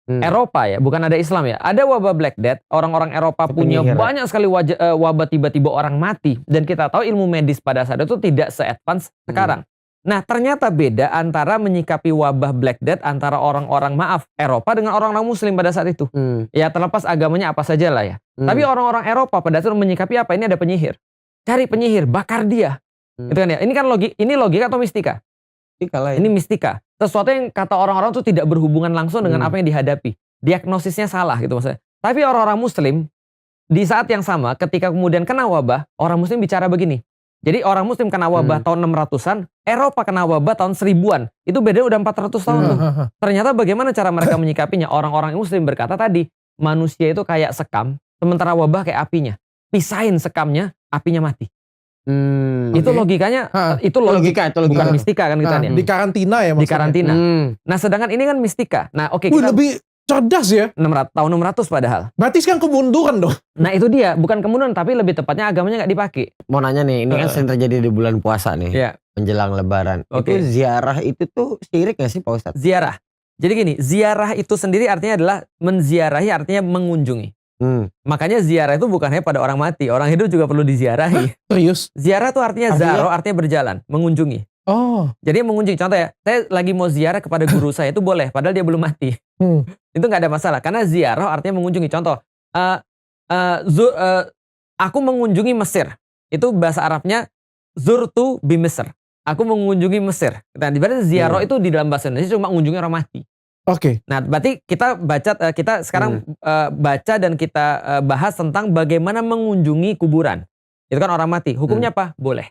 Eropa ya, bukan ada Islam ya. Ada wabah Black Death, orang-orang Eropa punya Penyihir. banyak sekali wabah tiba-tiba orang mati. Dan kita tahu ilmu medis pada saat itu tidak se-advance sekarang. Nah, ternyata beda antara menyikapi wabah Black Death antara orang-orang Eropa dengan orang-orang Muslim pada saat itu. Ya terlepas agamanya apa saja lah ya. Tapi orang-orang Eropa pada saat itu menyikapi apa? Ini ada penyihir. Cari penyihir, bakar dia. Gitu kan ya. Ini kan logika atau mistika? Ini mistika. Sesuatu yang kata orang-orang itu tidak berhubungan langsung dengan apa yang dihadapi. Diagnosisnya salah gitu maksudnya. Tapi orang-orang Muslim di saat yang sama ketika kemudian kena wabah, orang Muslim bicara begini. Jadi orang Muslim kena wabah tahun 600-an, Eropa kena wabah tahun 1000-an. Itu beda udah 400 tahun tuh. Ternyata bagaimana cara mereka menyikapinya? Orang-orang Muslim berkata tadi, manusia itu kayak sekam, sementara wabah kayak apinya. Pisahin sekamnya, apinya mati. Itu logikanya, itu logika, itu logika. bukan mistika kan kita Di karantina ya maksudnya. di karantina. Nah, sedangkan ini kan mistika. Nah, oke, Wih, kita lebih cerdas ya. 600 tahun 600 padahal. Berarti kan kemunduran dong. Nah, itu dia, bukan kemudian tapi lebih tepatnya agamanya nggak dipakai. Mau nanya nih, ini kan sering terjadi di bulan puasa nih. Iya. Menjelang lebaran. Oke. Itu ziarah itu tuh syirik gak sih Pak Ustadz? Ziarah. Jadi gini, ziarah itu sendiri artinya adalah menziarahi, artinya mengunjungi. Makanya ziarah itu bukan hanya pada orang mati, orang hidup juga perlu diziarahi. Serius. Ziarah itu artinya zaro, artinya berjalan, mengunjungi. Oh. Jadi mengunjungi, contoh ya, saya lagi mau ziarah kepada guru saya itu boleh, padahal dia belum mati. Itu nggak ada masalah, karena ziarah artinya mengunjungi. Contoh, aku mengunjungi Mesir, itu bahasa Arabnya zurtu bi Mesir. Aku mengunjungi Mesir. Nah, berarti ziarah itu di dalam bahasa Indonesia cuma mengunjungi orang mati. Oke. Nah, berarti kita sekarang baca dan kita bahas tentang bagaimana mengunjungi kuburan. Itu kan orang mati. Hukumnya apa? Boleh.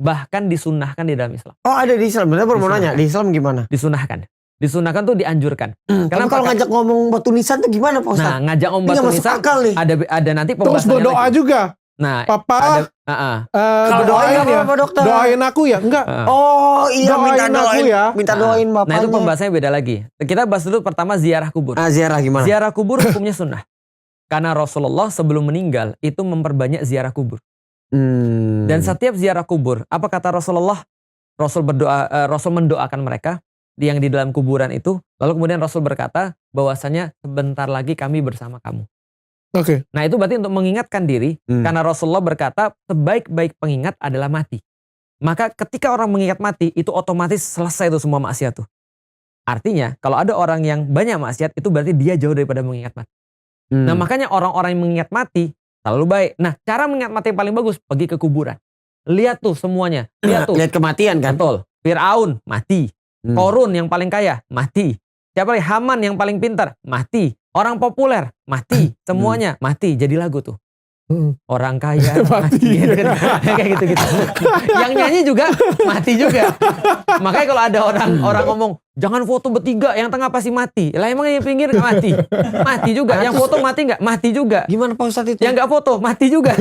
Bahkan disunahkan di dalam Islam. Oh ada di Islam, bener mau nanya, di Islam gimana? Disunahkan. Disunahkan tuh dianjurkan. Tapi Kenapa? kalau ngajak ngomong batu nisan tuh gimana Pak Ustadz? Nah, ngajak om Ini batu nggak masuk nisan akal nih. ada nanti Terus pembahasannya berdoa lagi. juga. Nah, Papa, Kalau doain doain ya. apa dokter? Doain aku ya? Enggak. Oh iya Doain minta aku doain, ya. minta doain bapaknya. nah itu pembahasannya beda lagi. Kita bahas dulu pertama ziarah kubur. Ziarah gimana? Ziarah kubur hukumnya sunnah. Karena Rasulullah sebelum meninggal itu memperbanyak ziarah kubur. Dan setiap ziarah kubur, apa kata Rasulullah? Rasul mendoakan mereka yang di dalam kuburan itu. Lalu kemudian Rasul berkata bahwasanya sebentar lagi kami bersama kamu. Oke. Nah itu berarti untuk mengingatkan diri. Karena Rasulullah berkata sebaik-baik pengingat adalah mati. Maka ketika orang mengingat mati itu otomatis selesai itu semua maksiat tuh. Artinya kalau ada orang yang banyak maksiat itu berarti dia jauh daripada mengingat mati. Nah makanya orang-orang yang mengingat mati selalu baik. Nah cara mengingat mati yang paling bagus pergi ke kuburan. Lihat tuh semuanya. Lihat tuh. Lihat kematian kan. Betul. Fir'aun mati. Korun yang paling kaya mati. Siapa lagi? Haman yang paling pintar mati. Orang populer mati. Semuanya mati. Jadi lagu tuh. Orang kaya mati. Gitu. Kayak gitu-gitu. Yang nyanyi juga mati juga. Makanya kalau ada orang ngomong jangan foto bertiga, yang tengah pasti mati. Lah emang yang pinggir nggak mati? Mati juga. Yang foto mati nggak? Mati juga. Gimana Pak Ustadz itu? Yang nggak foto mati juga.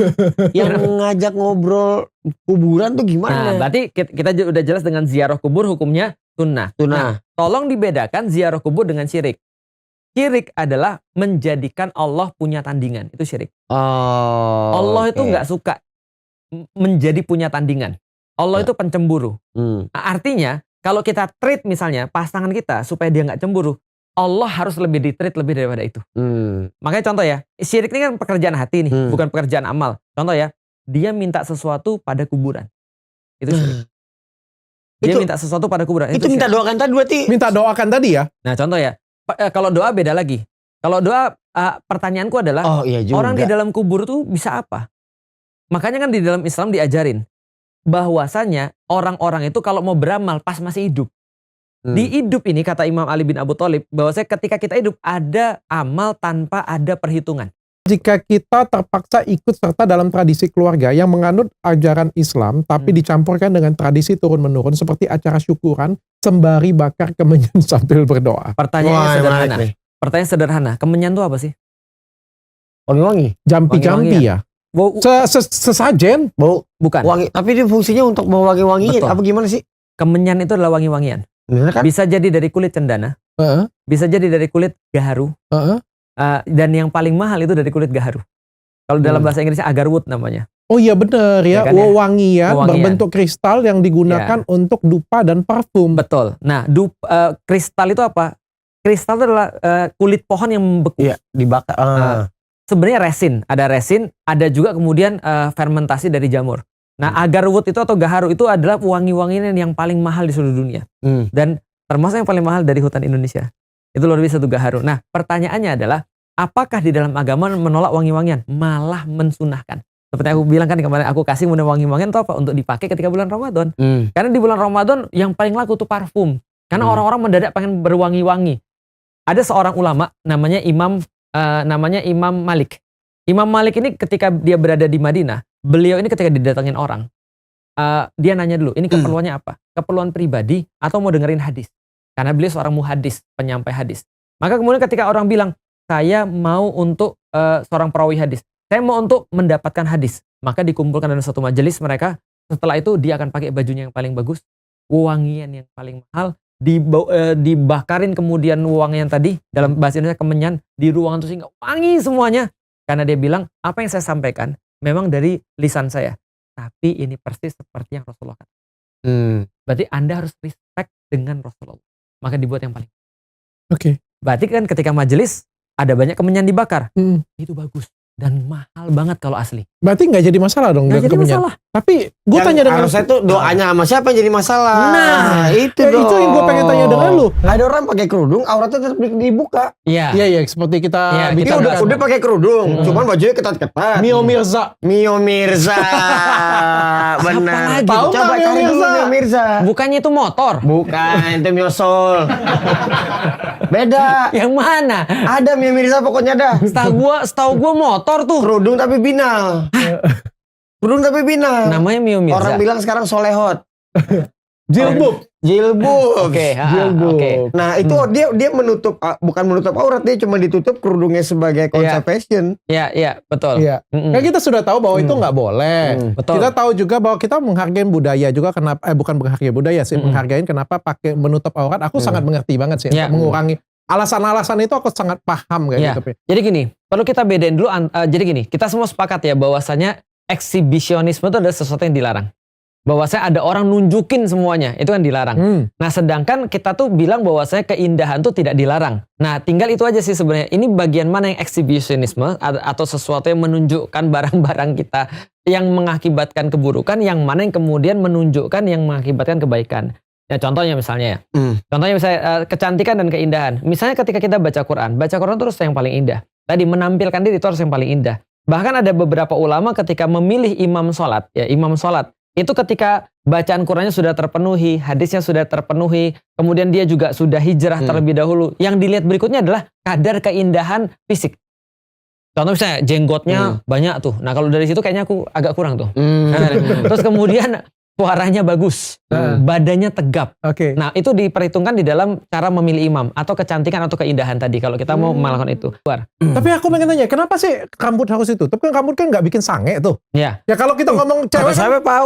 Yang ngajak ngobrol kuburan tuh Nah, gimana? berarti kita udah jelas dengan ziarah kubur hukumnya sunnah. Sunnah. Tolong dibedakan ziarah kubur dengan syirik. Syirik adalah menjadikan Allah punya tandingan. Itu syirik. Oh. Allah itu nggak suka menjadi punya tandingan. Allah itu pencemburu. Artinya, kalau kita treat misalnya pasangan kita supaya dia nggak cemburu, Allah harus lebih di-treat lebih daripada itu. Makanya contoh ya, syirik ini kan pekerjaan hati nih, bukan pekerjaan amal. Contoh ya, dia minta sesuatu pada kuburan. Itu syirik. Dia minta sesuatu pada kuburan. Itu minta doakan tadi berarti. Minta doakan tadi ya. Nah contoh ya, kalau doa beda lagi. Kalau doa, pertanyaanku adalah, Oh iya juga. orang di dalam kubur tuh bisa apa? Makanya kan di dalam Islam diajarin bahwasanya orang-orang itu kalau mau beramal pas masih hidup. Di hidup ini kata Imam Ali bin Abu Thalib bahwasanya ketika kita hidup ada amal tanpa ada perhitungan. Jika kita terpaksa ikut serta dalam tradisi keluarga yang menganut ajaran Islam tapi dicampurkan dengan tradisi turun-menurun seperti acara syukuran sembari bakar kemenyan sambil berdoa. Pertanyaannya sederhana. Pertanyaan sederhana, kemenyan itu apa sih? Wangi-wangi. Jampi-jampi ya. Bau, Sesajen. Bau bukan. wangi. Tapi dia fungsinya untuk bawa wangi-wangi Betul. apa gimana sih? Kemenyan itu adalah wangi-wangian. Bener kan? Bisa jadi dari kulit cendana, bisa jadi dari kulit gaharu, dan yang paling mahal itu dari kulit gaharu. Kalau dalam bahasa Inggrisnya agarwood namanya. Oh iya bener ya, Ya kan ya? wewangian Wewangian. berbentuk kristal yang digunakan untuk dupa dan parfum. Betul. Nah, kristal itu apa? Kristal itu adalah kulit pohon yang membeku. Iya, dibakar. Sebenarnya resin, ada juga kemudian fermentasi dari jamur. Nah, agarwood itu atau gaharu itu adalah wangi-wangian yang paling mahal di seluruh dunia. Dan termasuk yang paling mahal dari hutan Indonesia. Itu luar biasa tuh gaharu. Nah, pertanyaannya adalah apakah di dalam agama menolak wangi-wangian? Malah mensunahkan. Seperti aku bilang kan kemarin, aku kasih wangi-wangian itu apa? Untuk dipakai ketika bulan Ramadan. Karena di bulan Ramadan yang paling laku tuh parfum. Karena orang-orang mendadak pengen berwangi-wangi. Ada seorang ulama namanya Imam Malik. Imam Malik ini ketika dia berada di Madinah, beliau ini ketika didatengin orang, dia nanya dulu, ini keperluannya apa? Keperluan pribadi atau mau dengerin hadis? Karena beliau seorang muhadis, penyampai hadis. Maka kemudian ketika orang bilang, saya mau untuk seorang perawi hadis, saya mau untuk mendapatkan hadis, maka dikumpulkan dalam satu majelis mereka. Setelah itu dia akan pakai bajunya yang paling bagus, wangian yang paling mahal, dibakarin kemudian wangian tadi, dalam bahasa Indonesia kemenyan, di ruangan itu sehingga wangi semuanya. Karena dia bilang, apa yang saya sampaikan memang dari lisan saya, tapi ini persis seperti yang Rasulullah katakan. Berarti Anda harus respect dengan Rasulullah. Maka dibuat yang paling. Oke. Berarti kan ketika majelis ada banyak kemenyan dibakar, itu bagus dan mahal banget kalau asli. Berarti nggak jadi masalah dong. Nggak jadi kemenyan. masalah. Tapi gue tanya dengan harusnya tuh doanya sama siapa yang jadi masalah. Nah, itu ya, dong. itu yang gue pengen tanya dengan lu. Nggak ada orang pakai kerudung, auratnya tetap dibuka. Iya. Iya seperti kita Iya, Dia bicara. udah pakai kerudung, cuman bajunya ketat-ketat. Mio Mirza. Mio Mirza. Benar. lagi? Tahu Tahu coba nggak cari Mio dulu Mirza? Mio Mirza. Bukannya itu motor? Bukan, itu Mio Soul. Beda. Yang mana? Ada Mio Mirza pokoknya dah. Setahu gua motor tuh. Kerudung tapi binal. Kerudung tapi binal. Namanya Mio Mirza. Orang bilang sekarang solehot. Jilbab. Jilbab. Oke, Jilbab. oke. Nah itu dia menutup, bukan menutup aurat, dia cuma ditutup kerudungnya sebagai konsep fashion. Iya, betul. Iya. Kan kita sudah tahu bahwa itu nggak boleh. Betul. Kita tahu juga bahwa kita menghargai budaya juga kenapa bukan menghargai budaya sih, menghargai kenapa pakai menutup aurat. Aku sangat mengerti banget sih Iya. untuk mengurangi alasan-alasan itu, aku sangat paham kayak Iya. gitu. Jadi gini, perlu kita bedain dulu. Jadi gini, kita semua sepakat ya bahwasanya eksibisionisme itu adalah sesuatu yang dilarang. Bahwasanya ada orang nunjukin semuanya, itu kan dilarang. Nah, sedangkan kita tuh bilang bahwasanya keindahan tuh tidak dilarang. Nah, tinggal itu aja sih sebenarnya. Ini bagian mana yang eksibisionisme atau sesuatu yang menunjukkan barang-barang kita yang mengakibatkan keburukan, yang mana yang kemudian menunjukkan yang mengakibatkan kebaikan. Ya contohnya misalnya ya. Contohnya misalnya kecantikan dan keindahan. Misalnya ketika kita baca Quran terus yang paling indah. Tadi menampilkan diri itu harus yang paling indah. Bahkan ada beberapa ulama ketika memilih imam sholat, Itu ketika bacaan Qur'annya sudah terpenuhi, hadisnya sudah terpenuhi, kemudian dia juga sudah hijrah terlebih dahulu. Yang dilihat berikutnya adalah kadar keindahan fisik. Contoh misalnya jenggotnya banyak tuh. Nah kalau dari situ kayaknya aku agak kurang tuh. Terus kemudian suaranya bagus, badannya tegap. Oke. Nah itu diperhitungkan di dalam cara memilih imam atau kecantikan atau keindahan tadi kalau kita mau melakukan itu. Tapi aku pengen tanya, kenapa sih rambut harus ditutup? Kan rambut kan nggak bikin sange tuh. Ya. Ya kalau kita ngomong cewek kan, Pak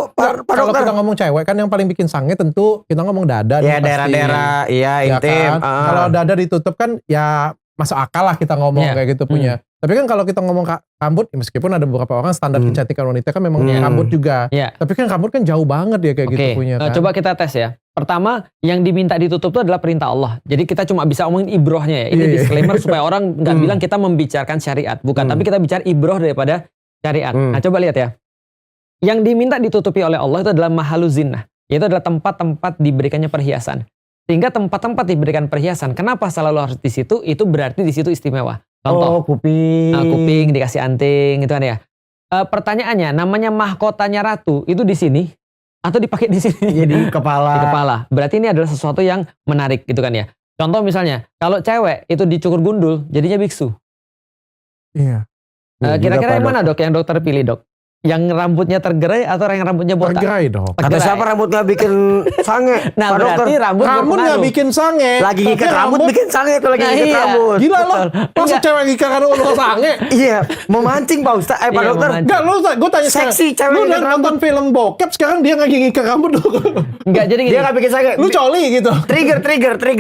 kalau Dokter. kita ngomong cewek kan yang paling bikin sange tentu kita ngomong dada. Ya nih pasti. daerah-daerah, iya Ya intim. kan? Kalau dada ditutup kan ya masuk akal lah kita ngomong Iya. kayak gitu punya. Tapi kan kalau kita ngomong rambut, ya meskipun ada beberapa orang standar kecantikan wanita kan memang rambut juga. Iya. Tapi kan rambut kan jauh banget ya kayak gitu punya kan. Coba kita tes ya. Pertama, yang diminta ditutup itu adalah perintah Allah. Jadi kita cuma bisa omongin ibrohnya ya. Ini disclaimer supaya orang nggak bilang kita membicarakan syariat. Bukan, tapi kita bicara ibroh daripada syariat. Nah coba lihat ya. Yang diminta ditutupi oleh Allah itu adalah mahalu zinnah. Yaitu adalah tempat-tempat diberikannya perhiasan. Sehingga tempat-tempat diberikan perhiasan, kenapa selalu harus di situ? Itu berarti di situ istimewa. Contoh, kuping. kuping dikasih anting gitu kan ya. Pertanyaannya, namanya mahkotanya ratu itu di sini atau dipakai di sini? Jadi kepala. Di kepala. Berarti ini adalah sesuatu yang menarik gitu kan ya. Contoh misalnya, kalau cewek itu dicukur gundul, jadinya biksu. Iya. Kira-kira yang mana dok? Yang dokter pilih dok? Yang rambutnya tergerai atau yang rambutnya botak? Tergerai dong. Kata Tergerai. siapa rambut nggak bikin sange? Nah Pak berarti Dokter. rambut Rambut nggak berpengaruh. bikin sange. Lagi tapi ngikat rambut bikin sange itu lagi Nah, ngikat iya. rambut. Gila lo. Betul. Masa Enggak. cewek ngikat rambut lo sange? Iya, memancing Pak Ustaz. Pak Iya, Dokter. memancing. Enggak, gue tanya Seksi cewek lu ngikat udah nonton film bokep sekarang dia nggak ngikat rambut lo. Enggak, jadi gini. Dia nggak bikin sange. Lu coli gitu. Trigger.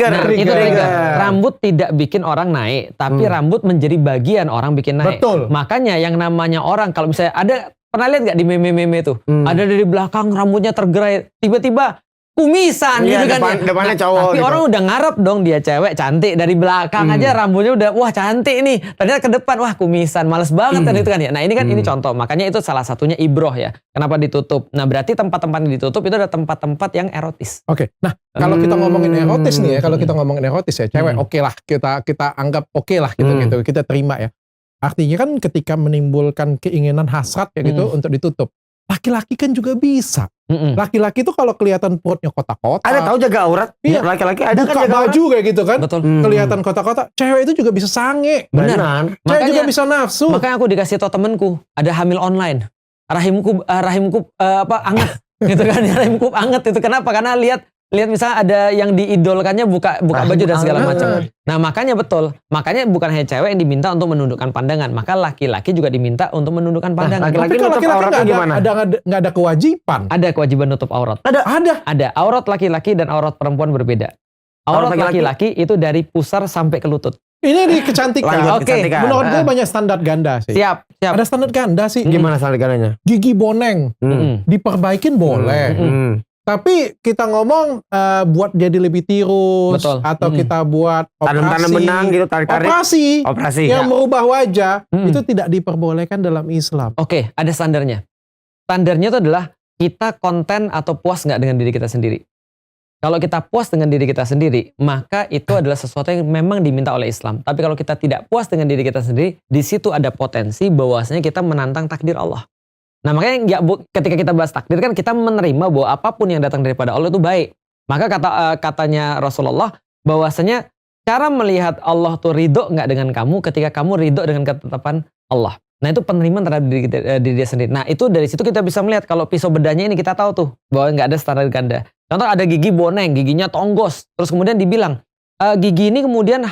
Nah, itu trigger. Rambut tidak bikin orang naik, tapi rambut menjadi bagian orang bikin naik. Betul. Makanya yang namanya orang kalau misalnya ada pernah lihat nggak di meme-meme tuh? Ada dari belakang rambutnya tergerai, tiba-tiba kumisan Iya, gitu kan. depannya Nah, cowok tapi gitu. orang udah ngarep dong dia cewek cantik dari belakang aja rambutnya udah wah cantik nih. Ternyata ke depan wah kumisan, males banget kan itu kan ya. Nah, ini kan ini contoh. Makanya itu salah satunya ibroh ya. Kenapa ditutup? Nah, berarti tempat-tempat yang ditutup itu adalah tempat-tempat yang erotis. Oke, nah kalau kita ngomongin erotis nih ya, kalau kita ngomongin erotis ya, cewek oke lah, kita anggap oke lah gitu, kita terima ya. Artinya kan ketika menimbulkan keinginan hasrat ya gitu untuk ditutup. Laki-laki kan juga bisa. Laki-laki tuh kalau kelihatan perutnya kotak-kotak, Ada tahu jaga aurat? Iya. Laki-laki ada buka kan jaga aurat? baju kayak gitu kan, Betul. kelihatan kotak-kotak, cewek itu juga bisa sange. Benar. Cewek juga bisa nafsu. Makanya aku dikasih tau temenku ada hamil online. Rahimku anget gitu kan, rahimku anget itu kenapa? Karena lihat misalnya ada yang diidolkannya buka baju dan segala macam. Nah makanya betul, makanya bukan hanya cewek yang diminta untuk menundukkan pandangan, maka laki-laki juga diminta untuk menundukkan pandangan. Tapi kalau nutup laki-laki auratnya gimana? nggak ada kewajiban. Ada kewajiban nutup aurat. Ada. Aurat laki-laki dan aurat perempuan berbeda. Aurat Aurat laki-laki itu dari pusar sampai ke lutut. Ini di kecantikan. Lanjut, Oke, kecantikan. menurut gue banyak standar ganda sih. Siap. Ada standar ganda sih. Gimana salgananya? Gigi boneng diperbaikin boleh. Tapi kita ngomong buat jadi lebih tirus, Betul. atau kita buat Tanam-tanam operasi, benang gitu, tarik-tarik. operasi yang merubah wajah itu tidak diperbolehkan dalam Islam. Oke, ada standarnya. Standarnya itu adalah kita konten atau puas nggak dengan diri kita sendiri. Kalau kita puas dengan diri kita sendiri, maka itu adalah sesuatu yang memang diminta oleh Islam. Tapi kalau kita tidak puas dengan diri kita sendiri, di situ ada potensi bahwasanya kita menantang takdir Allah. Nah makanya ketika kita bahas takdir kan kita menerima bahwa apapun yang datang daripada Allah itu baik. Maka katanya Rasulullah bahwasanya cara melihat Allah tuh ridho nggak dengan kamu ketika kamu ridho dengan ketetapan Allah. Nah itu penerimaan terhadap diri dia sendiri. Nah itu dari situ kita bisa melihat kalau pisau bedahnya ini kita tahu tuh bahwa nggak ada standar ganda. Contoh ada gigi boneng, giginya tonggos, terus kemudian dibilang gigi ini kemudian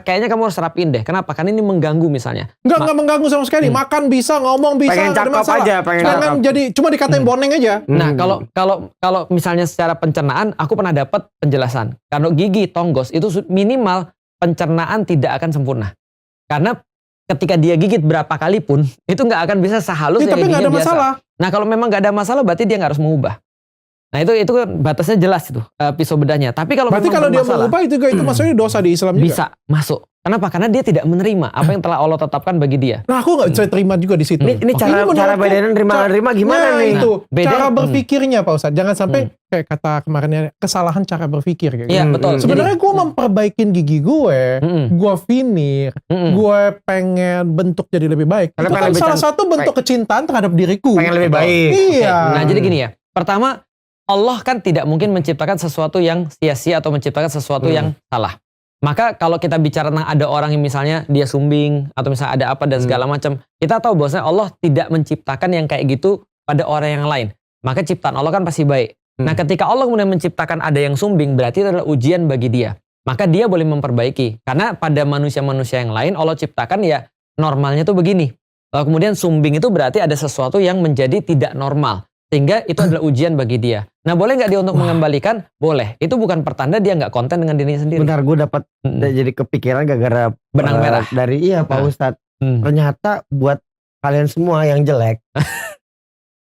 kayaknya kamu harus rapiin deh. Kenapa? Karena ini mengganggu misalnya. Nggak mengganggu sama sekali. Makan bisa, ngomong bisa, Pengen nggak ada cakep masalah. aja, pengen Jangan cakep. jadi cuma dikatain boneng aja. Nah, kalau misalnya secara pencernaan, aku pernah dapat penjelasan. Kalau gigi tonggos itu minimal pencernaan tidak akan sempurna. Karena ketika dia gigit berapa kali pun, itu nggak akan bisa sehalus yang Tapi nggak ada giginya biasa. masalah. Nah, kalau memang nggak ada masalah, berarti dia nggak harus mengubah. Nah, itu batasnya jelas itu, pisau bedahnya. Tapi kalau Berarti memang kalau dia bermasalah, mengubah itu maksudnya dosa di Islam juga. bisa masuk. Kenapa? Karena dia tidak menerima apa yang telah Allah tetapkan bagi dia. Nah aku nggak bisa terima juga di situ. Ini cara menurutku, bedain nerima gimana nah, nih? itu beda- cara berpikirnya Pak Ustadz. Jangan sampai kayak kata kemarinnya kesalahan cara berpikir. Kayak Iya, gitu. betul. Sebenarnya gue memperbaikin gigi gue, gue veneer, gue pengen bentuk jadi lebih baik. Karena Itu kan pengen lebih salah satu bentuk kecintaan terhadap diriku. Pengen lebih baik. Iya. Nah, jadi gini ya. Pertama, Allah kan tidak mungkin menciptakan sesuatu yang sia-sia atau menciptakan sesuatu yang salah. Maka kalau kita bicara tentang ada orang yang misalnya dia sumbing atau misalnya ada apa dan segala macam, kita tahu bahwasanya Allah tidak menciptakan yang kayak gitu pada orang yang lain. Maka ciptaan Allah kan pasti baik. Nah, ketika Allah kemudian menciptakan ada yang sumbing, berarti itu adalah ujian bagi dia. Maka dia boleh memperbaiki. Karena pada manusia-manusia yang lain Allah ciptakan ya normalnya tuh begini. Lalu kemudian sumbing itu berarti ada sesuatu yang menjadi tidak normal. Sehingga itu adalah ujian bagi dia. Nah, boleh nggak dia untuk mengembalikan? Boleh. Itu bukan pertanda dia nggak konten dengan dirinya sendiri. Bentar, gue dapat jadi kepikiran gara-gara Benang merah. dari Pak Ustadz. Ternyata buat kalian semua yang jelek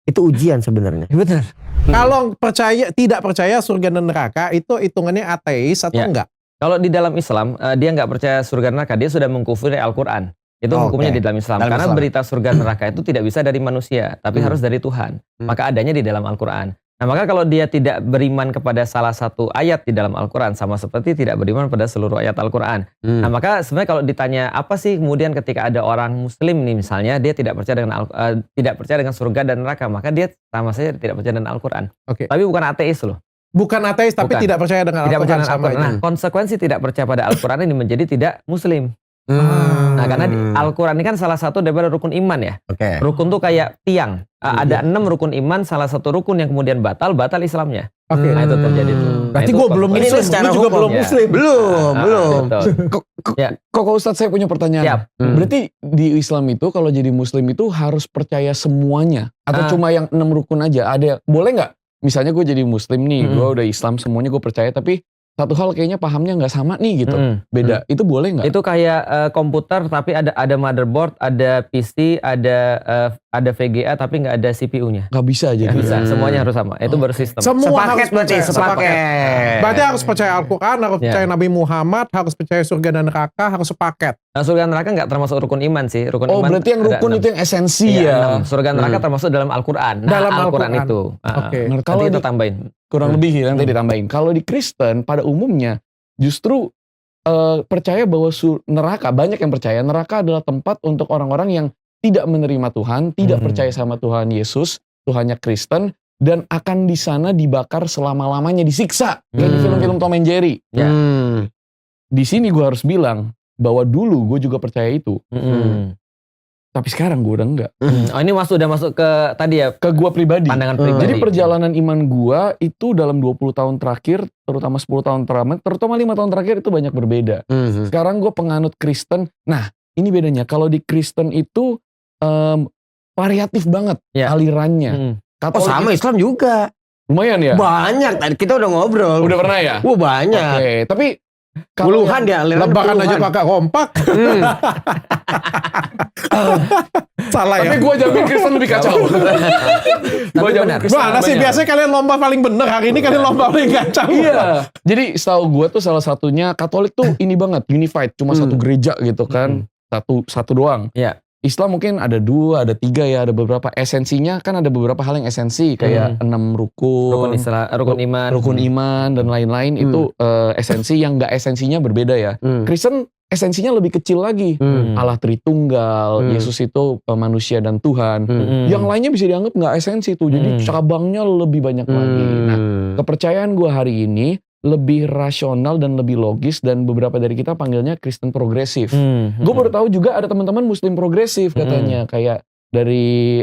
itu ujian sebenarnya. Benar. Kalau tidak percaya surga dan neraka itu hitungannya ateis atau Ya. enggak? Kalau di dalam Islam, dia nggak percaya surga neraka, dia sudah mengkufuri Al-Quran. Itu hukumnya di dalam Islam. Dalam Karena Islam. berita surga neraka itu tidak bisa dari manusia, tapi harus dari Tuhan. Maka adanya di dalam Al-Quran. Nah, maka kalau dia tidak beriman kepada salah satu ayat di dalam Al-Quran, sama seperti tidak beriman pada seluruh ayat Al-Quran. Nah, maka sebenarnya kalau ditanya apa sih kemudian ketika ada orang Muslim nih misalnya, dia tidak percaya dengan surga dan neraka, maka dia sama saja tidak percaya dengan Al-Quran. Oke. Tapi bukan ateis loh. Bukan ateis tapi Bukan. tidak percaya dengan Tidak percaya Al-Quran dengan sama Al-Quran. aja. Nah, konsekuensi tidak percaya pada Al-Quran ini menjadi tidak Muslim. Nah, karena Al-Quran ini kan salah satu daripada rukun iman ya. Oke. Rukun tuh kayak tiang. Ada 6 rukun iman, salah satu rukun yang kemudian batal Islamnya. Oke. Nah, itu terjadi tuh. Berarti Nah, gue itu belum konsekuensi. Muslim, secara lu juga hukum, belum ya. Muslim. Belum. Betul. Kok Ustadz saya punya pertanyaan. Siap. Berarti di Islam itu kalau jadi Muslim itu harus percaya semuanya atau cuma yang 6 rukun aja? Ada boleh nggak? Misalnya gue jadi Muslim nih, gue udah Islam semuanya gue percaya, tapi satu hal kayaknya pahamnya nggak sama nih gitu, beda. Itu boleh nggak? Itu kayak komputer tapi ada motherboard, ada PC, ada VGA tapi nggak ada CPU-nya. Nggak bisa jadi. Nggak bisa, semuanya harus sama. Itu baru sistem. Semua Sepaket harus berarti, percaya. sepaket. Berarti harus percaya Al-Quran, harus Ya. percaya Nabi Muhammad, harus percaya surga dan neraka, harus sepaket. Nah, surga neraka nggak termasuk rukun iman sih. Rukun Oh iman berarti yang ada rukun 6. itu yang esensi Iya, ya. 6. Surga neraka termasuk dalam Al-Quran. Nah, Dalam Al-Quran Al-Quran. itu. Oke. Nah, Nanti kalau kita di- tambahin. kurang lebih ya, nanti ditambahin. Kalau di Kristen pada umumnya justru percaya bahwa neraka, banyak yang percaya neraka adalah tempat untuk orang-orang yang tidak menerima Tuhan, tidak percaya sama Tuhan Yesus, Tuhannya Kristen, dan akan di sana dibakar selama-lamanya, disiksa kayak di film-film Tom and Jerry. Ya. Di sini gue harus bilang bahwa dulu gue juga percaya itu, tapi sekarang gue udah enggak. Oh, ini udah masuk ke tadi ya, Ke gue pribadi. pandangan pribadi. Jadi perjalanan iman gue itu dalam 20 tahun terakhir, terutama 10 tahun terakhir, terutama 5 tahun terakhir itu banyak berbeda. Sekarang gue penganut Kristen. Nah, ini bedanya. Kalau di Kristen itu variatif banget Ya. alirannya. Oh sama Islam juga. Lumayan ya? Banyak. Tadi kita udah ngobrol. Udah pernah ya? Wah banyak. Oke, tapi kalau Puluhan dia aliran. Lebaran aja puluhan. pakai kompak. Salah ya. tapi gue jamin Kristen lebih kacau. Gue jamin benar. Kristen Mana sih banyak. biasanya kalian lomba paling bener, hari ini kalian lomba paling kacau. Iya. Jadi setahu gue tuh salah satunya Katolik tuh ini banget, unified, cuma satu gereja gitu kan. Satu doang. Iya. Islam mungkin ada 2, ada 3 ya, ada beberapa esensinya kan ada beberapa hal yang esensi kayak 6 Rukun Islam, rukun iman. rukun iman dan lain-lain itu esensi yang nggak esensinya berbeda ya. Kristen esensinya lebih kecil lagi. Allah Tritunggal, Yesus itu manusia dan Tuhan. Yang lainnya bisa dianggap nggak esensi tuh. Jadi cabangnya lebih banyak lagi. Nah, kepercayaan gue hari ini lebih rasional dan lebih logis dan beberapa dari kita panggilnya Kristen progresif. Gue baru tahu juga ada teman-teman Muslim progresif katanya kayak dari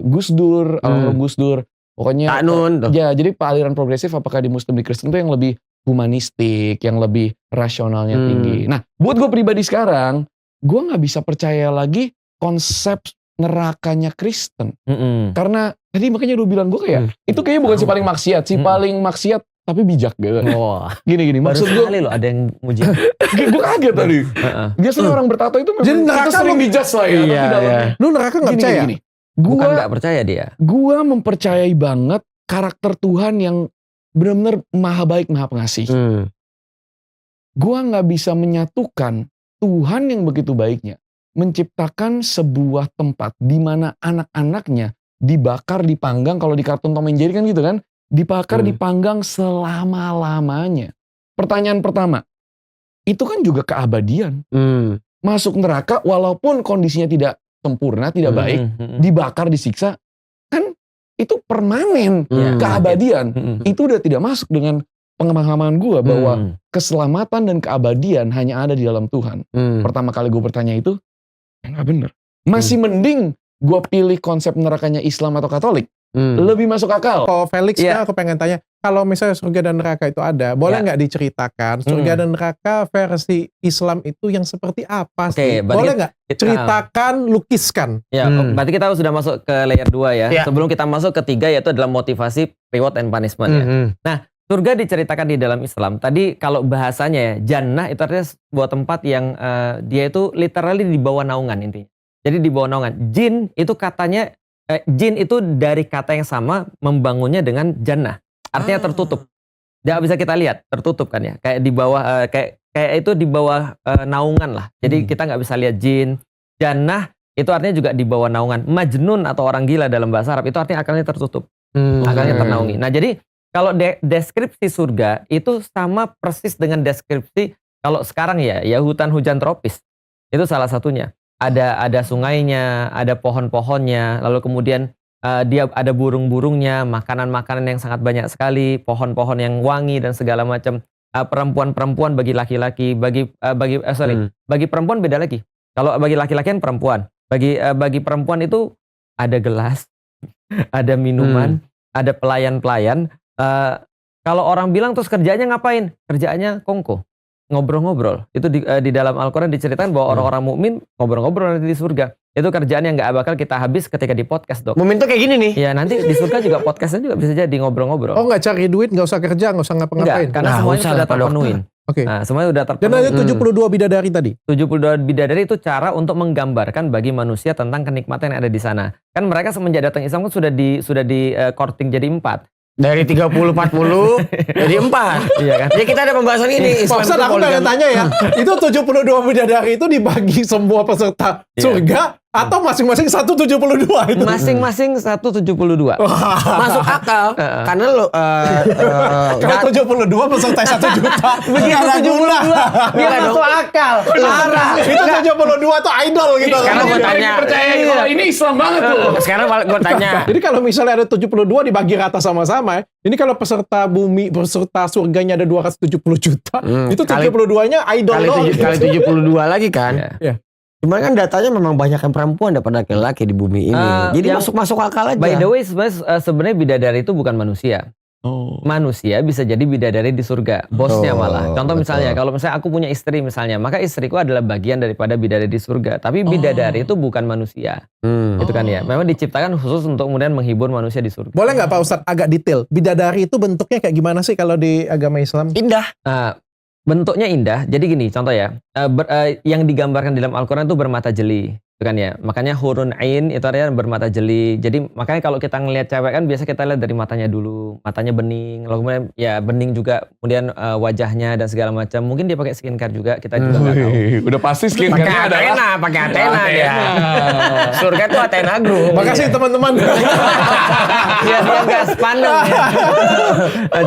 Gus Dur, almarhum Gus Dur. Pokoknya Tak Nun tuh. ya jadi aliran progresif apakah di Muslim di Kristen itu yang lebih humanistik, yang lebih rasionalnya tinggi. Nah, buat gue pribadi sekarang, gue nggak bisa percaya lagi konsep nerakanya Kristen. Karena tadi makanya lu bilang gue kayak itu kayaknya bukan si paling maksiat, si paling maksiat tapi bijak gitu. Wah. Gini Baru maksud gue, sekali loh ada yang muji. gue kaget tadi. Biasanya orang bertato itu memang Jadi neraka itu sering lu- dijudge lah ya. Iya, tapi dalam, iya. Lu neraka nggak percaya? Gini. Bukan nggak percaya dia. Gua mempercayai banget karakter Tuhan yang benar-benar maha baik, maha pengasih. Gua nggak bisa menyatukan Tuhan yang begitu baiknya menciptakan sebuah tempat di mana anak-anaknya dibakar, dipanggang. Kalau di kartun Tom and Jerry kan gitu kan, dibakar, dipanggang selama-lamanya. Pertanyaan pertama, itu kan juga keabadian. Masuk neraka walaupun kondisinya tidak sempurna, tidak baik, dibakar, disiksa, kan itu permanen, keabadian. Itu udah tidak masuk dengan pengemahaman gue bahwa keselamatan dan keabadian hanya ada di dalam Tuhan. Pertama kali gue bertanya itu, nggak bener. Masih mending gue pilih konsep nerakanya Islam atau Katolik. Lebih masuk akal. Kalau Felix, aku pengen tanya, kalau misalnya surga dan neraka itu ada, boleh nggak diceritakan surga dan neraka versi Islam itu yang seperti apa sih? Boleh nggak ceritakan, lukiskan? Ya, berarti kita sudah masuk ke layer 2 ya. Sebelum kita masuk ke 3 yaitu adalah motivasi, reward and punishment ya. Nah, surga diceritakan di dalam Islam. Tadi kalau bahasanya ya, jannah itu artinya sebuah tempat yang dia itu literally di bawah naungan intinya. Jadi di bawah naungan. Jin itu katanya, jin itu dari kata yang sama membangunnya dengan jannah. Artinya tertutup. Nggak bisa kita lihat, tertutup kan ya. Kayak di bawah, kayak itu di bawah naungan lah. Jadi kita nggak bisa lihat jin. Jannah itu artinya juga di bawah naungan. Majnun atau orang gila dalam bahasa Arab itu artinya akalnya tertutup. Akalnya ternaungi. Nah jadi kalau deskripsi surga itu sama persis dengan deskripsi kalau sekarang ya hutan hujan tropis. Itu salah satunya. Ada sungainya, ada pohon-pohonnya, lalu kemudian dia ada burung-burungnya, makanan-makanan yang sangat banyak sekali, pohon-pohon yang wangi dan segala macam. Perempuan-perempuan bagi laki-laki, bagi perempuan beda lagi. Kalau bagi laki-laki kan perempuan. Bagi perempuan itu ada gelas, ada minuman, ada pelayan-pelayan. Kalau orang bilang terus kerjanya ngapain? Kerjaannya kongko, ngobrol-ngobrol. Itu di dalam Al-Quran diceritakan bahwa orang-orang mukmin ngobrol-ngobrol nanti di surga. Itu kerjaan yang nggak bakal kita habis ketika di podcast, Dok. Mukmin tuh kayak gini nih. Ya nanti di surga juga podcastnya juga bisa jadi ngobrol-ngobrol. Oh, nggak cari duit, nggak usah kerja, nggak usah ngapa-ngapain. Enggak, karena semuanya sudah terpenuhin. Oke. Nah, semuanya sudah Dan terpenuhi. ada 72 bidadari tadi. 72 bidadari itu cara untuk menggambarkan bagi manusia tentang kenikmatan yang ada di sana. Kan mereka semenjak datang Islam kan sudah di courting jadi 4. Dari 30-40 jadi 4. Iya kan? Ya kita ada pembahasan ini. Pak Ustadz, aku pengen tanya ya, itu 72 bidadari itu dibagi semua peserta surga atau masing-masing 172 itu? Masing-masing 172. Masuk akal. Karena lo Kalau 72 peserta 1 juta. Begitu 72 dia masuk akal. Parah. Itu 72 tuh idol gitu. Sekarang gue tanya. Percaya kalau ini Islam banget tuh. Sekarang gue tanya. Jadi kalau misalnya ada 72 dibagi rata sama-sama, ini kalau peserta surganya ada 270 juta, itu 72-nya idol doang. Kali 72 lagi kan. Iya. Cuman kan datanya memang banyak yang perempuan daripada laki-laki di bumi ini. Jadi masuk akal aja. By the way, sebenarnya bidadari itu bukan manusia. Manusia bisa jadi bidadari di surga, bosnya malah. Contoh misalnya, kalau misalnya aku punya istri misalnya, maka istriku adalah bagian daripada bidadari di surga. Tapi bidadari itu bukan manusia, itu kan ya. Memang diciptakan khusus untuk kemudian menghibur manusia di surga. Boleh nggak Pak Ustadz agak detail? Bidadari itu bentuknya kayak gimana sih kalau di agama Islam? Indah. Bentuknya indah. Jadi gini, contoh ya, yang digambarkan di dalam Al-Quran itu bermata jeli. Itu kan ya, makanya hurun ain itu artinya bermata jeli. Jadi makanya kalau kita ngelihat cewek kan biasa kita lihat dari matanya dulu, matanya bening, lalu kemudian ya bening juga, kemudian wajahnya dan segala macam. Mungkin dia pakai skincare juga, kita juga nggak tahu. Udah pasti skincare-nya adalah pakai Athena dia. Surga tuh Athena Group. Makasih teman-teman. Dia nggak sepaneng ya.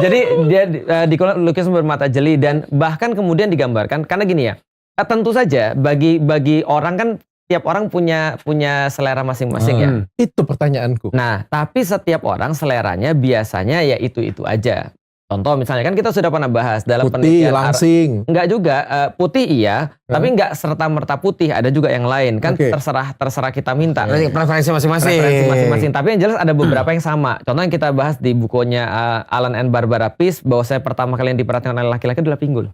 Jadi dia dilukis bermata jeli dan bahkan kemudian digambarkan karena gini ya. Tentu saja bagi orang kan tiap orang punya selera masing-masing ya. Itu pertanyaanku. Nah, tapi setiap orang seleranya biasanya ya itu aja. Contoh misalnya kan kita sudah pernah bahas dalam putih, penelitian langsing. Enggak juga, putih iya, tapi enggak serta-merta putih, ada juga yang lain. Kan terserah kita minta. Preferensi masing-masing. Preferensi masing-masing, tapi yang jelas ada beberapa yang sama. Contoh yang kita bahas di bukunya Alan and Barbara Pease, bahwa saya pertama kali yang diperhatikan oleh laki-laki adalah pinggul.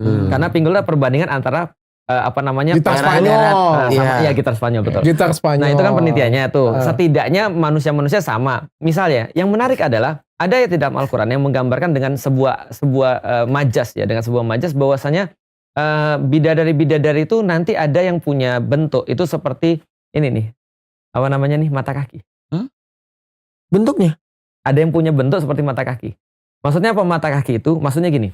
Karena pinggul adalah perbandingan antara gitar Spanyol. Iya, gitar Spanyol betul. Gitar Spanyol. Nah, itu kan penelitiannya tuh. Setidaknya manusia-manusia sama. Misalnya, yang menarik adalah ada ayat di dalam Al-Quran yang menggambarkan dengan sebuah majas ya, dengan sebuah majas bahwasanya bidadari-bidadari itu nanti ada yang punya bentuk itu seperti ini nih. Apa namanya nih? Mata kaki. Bentuknya? Ada yang punya bentuk seperti mata kaki. Maksudnya apa mata kaki itu? Maksudnya gini.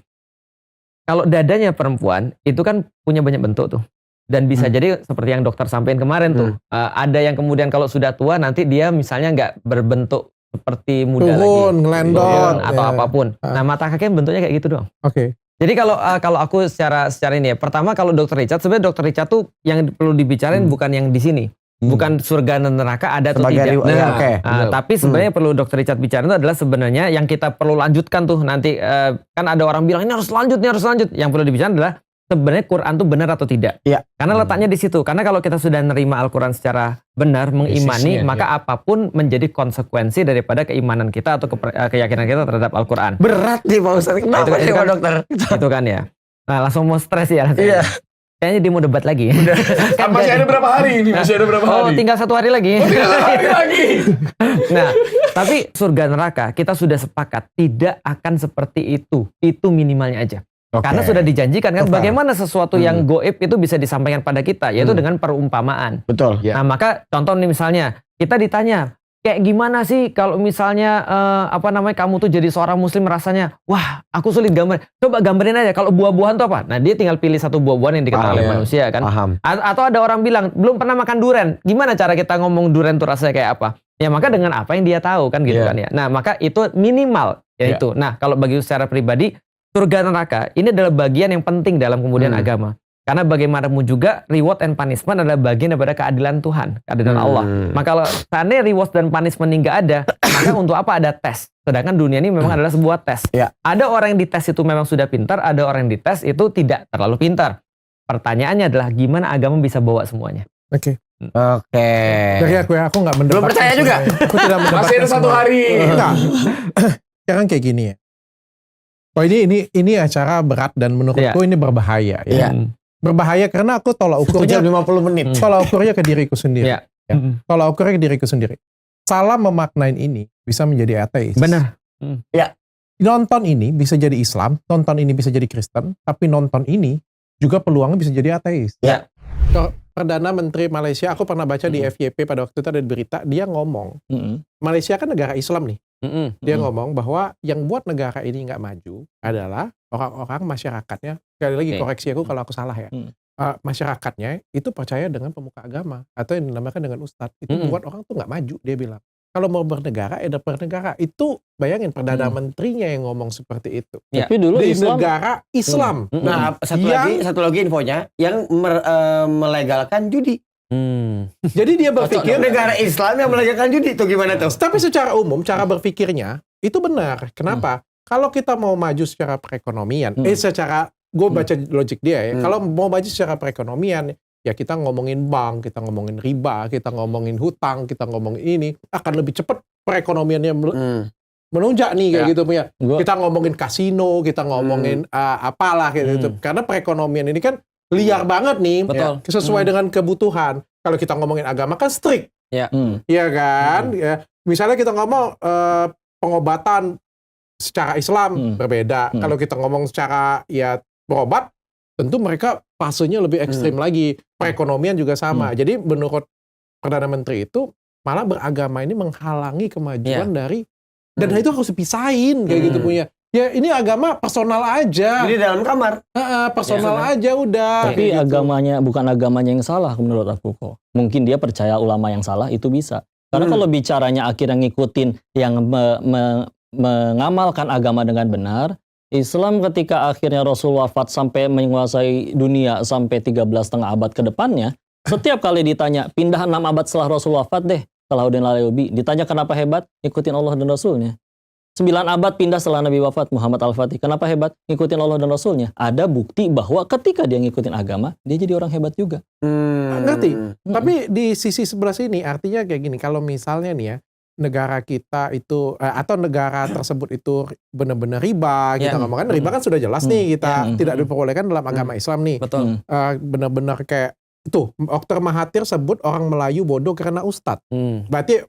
Kalau dadanya perempuan itu kan punya banyak bentuk tuh. Dan bisa jadi seperti yang dokter sampaikan kemarin tuh. Ada yang kemudian kalau sudah tua nanti dia misalnya nggak berbentuk seperti muda lagi. Ngelendot. Atau apapun. Nah mata kaki bentuknya kayak gitu dong. Oke. Jadi kalau aku secara ini ya. Pertama kalau dokter Richard, sebenarnya dokter Richard tuh yang perlu dibicarain bukan yang di sini. Bukan surga dan neraka ada atau Sebagai tidak. ya, oke. Tapi sebenarnya perlu Dokter Richard bicara itu adalah sebenarnya yang kita perlu lanjutkan tuh nanti kan ada orang bilang ini harus lanjut, ini harus lanjut. Yang perlu dibicarakan adalah sebenarnya Quran itu benar atau tidak. Iya. Karena letaknya di situ. Karena kalau kita sudah nerima Al-Quran secara benar, mengimani, Basisnya, maka apapun menjadi konsekuensi daripada keimanan kita atau keyakinan kita terhadap Al-Quran. Berat nih Pak Ustadz. Kenapa Itu sih Pak kan- Dokter? Itu kan ya. Nah langsung mau stres ya. Iya. Kayaknya dia mau debat lagi. Kan Masih jadi- ada berapa hari ini? Masih ada berapa Oh, hari? tinggal 1 hari lagi. Hari lagi. Nah, tapi surga neraka kita sudah sepakat tidak akan seperti itu. Itu minimalnya aja. Karena sudah dijanjikan kan Total. bagaimana sesuatu yang goib itu bisa disampaikan pada kita yaitu dengan perumpamaan. Betul. Ya. Nah, maka contoh nih misalnya kita ditanya kayak gimana sih kalau misalnya kamu tuh jadi seorang muslim rasanya wah aku sulit gambar. Coba gambarin aja kalau buah-buahan tuh apa? Nah, dia tinggal pilih satu buah-buahan yang dikenal oleh manusia kan. Paham. Atau ada orang bilang belum pernah makan durian. Gimana cara kita ngomong durian tuh rasanya kayak apa? Ya maka dengan apa yang dia tahu kan gitu kan ya. Nah, maka itu minimal yaitu. Nah, kalau bagi secara pribadi surga neraka ini adalah bagian yang penting dalam kemudian agama. Karena bagaimanapun juga reward and punishment adalah bagian daripada keadilan Tuhan, keadilan Allah. Maka kalau seandainya reward dan punishment ini nggak ada, maka untuk apa ada tes? Sedangkan dunia ini memang adalah sebuah tes. Ya. Ada orang yang dites itu memang sudah pintar, ada orang yang dites itu tidak terlalu pintar. Pertanyaannya adalah gimana agama bisa bawa semuanya? Oke. Oke. Dari aku ya, aku nggak mendebat. Belum percaya juga? Aku tidak mendebat. Masih ada 1 hari. Enggak. Sekarang kayak gini ya. Oh ini acara berat dan menurutku ini berbahaya. Ya. Iya. Berbahaya karena aku tolak ukurnya. 50 menit. Tolak ukurnya ke diriku sendiri. Iya. Ya. Tolak ukurnya ke diriku sendiri. Salah memaknain ini bisa menjadi ateis. Benar. Nonton ini bisa jadi Islam, nonton ini bisa jadi Kristen, tapi nonton ini juga peluangnya bisa jadi ateis. Ya. Perdana Menteri Malaysia, aku pernah baca di FYP pada waktu itu ada berita, dia ngomong, Malaysia kan negara Islam nih. Dia ngomong bahwa yang buat negara ini nggak maju adalah orang-orang masyarakatnya. Sekali lagi koreksi aku kalau aku salah ya. Masyarakatnya itu percaya dengan pemuka agama atau yang dinamakan dengan ustadz. Itu buat orang tuh nggak maju. Dia bilang kalau mau bernegara, bernegara. Itu bayangin perdana menterinya yang ngomong seperti itu. Ya. Tapi dulu Di Islam negara Islam. Nah, Yang- satu lagi infonya yang melegalkan judi. Jadi dia berpikir Negara Islam yang melegalkan judi itu gimana tuh? Tapi secara umum cara berpikirnya itu benar. Kenapa? Kalau kita mau maju secara perekonomian, gue baca logik dia ya. Kalau mau maju secara perekonomian, ya kita ngomongin bank, kita ngomongin riba, kita ngomongin hutang, kita ngomongin ini akan lebih cepat perekonomiannya menunjak nih kayak gitu punya. Kita ngomongin kasino, kita ngomongin apalah kayak gitu. Karena perekonomian ini kan liar banget nih, Betul. ya, sesuai dengan kebutuhan. Kalau kita ngomongin agama kan strict. Ya. Iya kan? Ya. Misalnya kita ngomong pengobatan secara Islam berbeda. Kalau kita ngomong secara ya berobat, tentu mereka fasenya lebih ekstrim lagi. Perekonomian juga sama. Jadi menurut Perdana Menteri itu malah beragama ini menghalangi kemajuan dari dan itu harus dipisahin kayak gitu punya. Ya ini agama personal aja. Jadi dalam kamar. Personal aja udah. Tapi kayak gitu. agamanya bukan agamanya yang salah menurut aku kok. Mungkin dia percaya ulama yang salah itu bisa. Karena kalau bicaranya akhirnya ngikutin yang mengamalkan agama dengan benar, Islam ketika akhirnya Rasul wafat sampai menguasai dunia sampai 13,5 abad ke depannya, setiap kali ditanya pindah 6 abad setelah Rasul wafat deh, Salahuddin Alayubi, ditanya kenapa hebat? Ikutin Allah dan Rasulnya. 9 abad pindah setelah Nabi wafat, Muhammad Al-Fatih. Kenapa hebat? Ngikutin Allah dan Rasulnya. Ada bukti bahwa ketika dia ngikutin agama, dia jadi orang hebat juga. Ngerti? Tapi di sisi sebelah sini artinya kayak gini, kalau misalnya nih ya, negara kita itu atau negara tersebut itu benar-benar riba, kita ngomong kan riba kan sudah jelas nih kita tidak diperbolehkan dalam agama Islam nih. Betul. Benar-benar kayak tuh Dr. Mahathir sebut orang Melayu bodoh karena ustadz. Berarti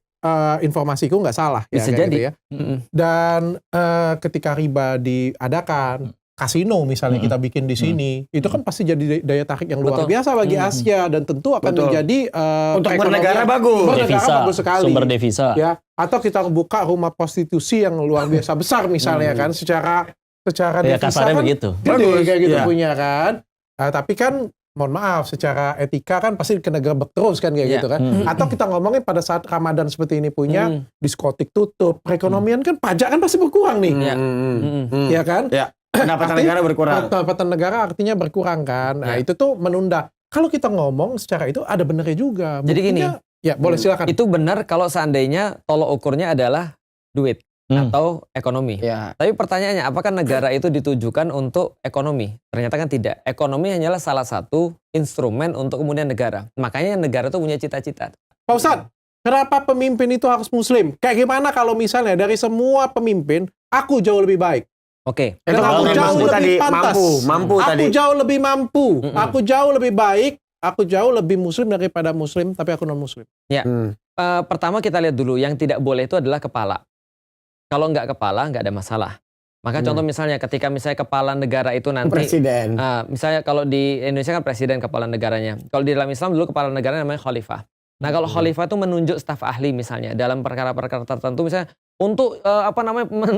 informasiku nggak salah ya Bisa kayak jadi. gitu ya. Dan ketika riba diadakan, kasino misalnya kita bikin di sini, itu kan pasti jadi daya tarik yang luar biasa bagi Asia dan tentu akan menjadi Untuk perekonomian- bernegara bagus. Bernegara Devisa, bagus sekali. sumber devisa. Ya, atau kita buka rumah prostitusi yang luar biasa besar misalnya kan secara Ya devisa kasarnya kan begitu. gede kayak gitu ya. punya kan. Tapi kan mohon maaf secara etika kan pasti kena gebek terus kan kayak gitu kan. Atau kita ngomongin pada saat Ramadan seperti ini punya diskotik tutup, perekonomian kan pajak kan pasti berkurang nih. Ya kan? Ya. Pendapatan negara berkurang. Pendapatan negara artinya berkurang kan. Nah, itu tuh menunda. kalau kita ngomong secara itu ada benernya juga. Jadi gini, Buktinya- ya boleh silakan. Itu benar kalau seandainya tolok ukurnya adalah duit atau ekonomi. Ya. Tapi pertanyaannya, apakah negara itu ditujukan untuk ekonomi? Ternyata kan tidak. Ekonomi hanyalah salah satu instrumen untuk kemudian negara. Makanya negara itu punya cita-cita. Pak Ustadz, kenapa pemimpin itu harus muslim? Kayak gimana kalau misalnya dari semua pemimpin, aku jauh lebih baik. Oke. Itu Dan aku ngomongin jauh mampu lebih tadi, pantas. mampu Aku tadi. jauh lebih mampu. Aku jauh lebih baik. Aku jauh lebih muslim daripada muslim, tapi aku non muslim. Pertama kita lihat dulu, yang tidak boleh itu adalah kepala. Kalau nggak kepala, nggak ada masalah. Maka contoh misalnya, ketika misalnya kepala negara itu nanti, Presiden. misalnya kalau di Indonesia kan presiden kepala negaranya. Kalau di dalam Islam dulu kepala negara namanya khalifah. Nah kalau khalifah itu menunjuk staf ahli misalnya dalam perkara-perkara tertentu, misalnya untuk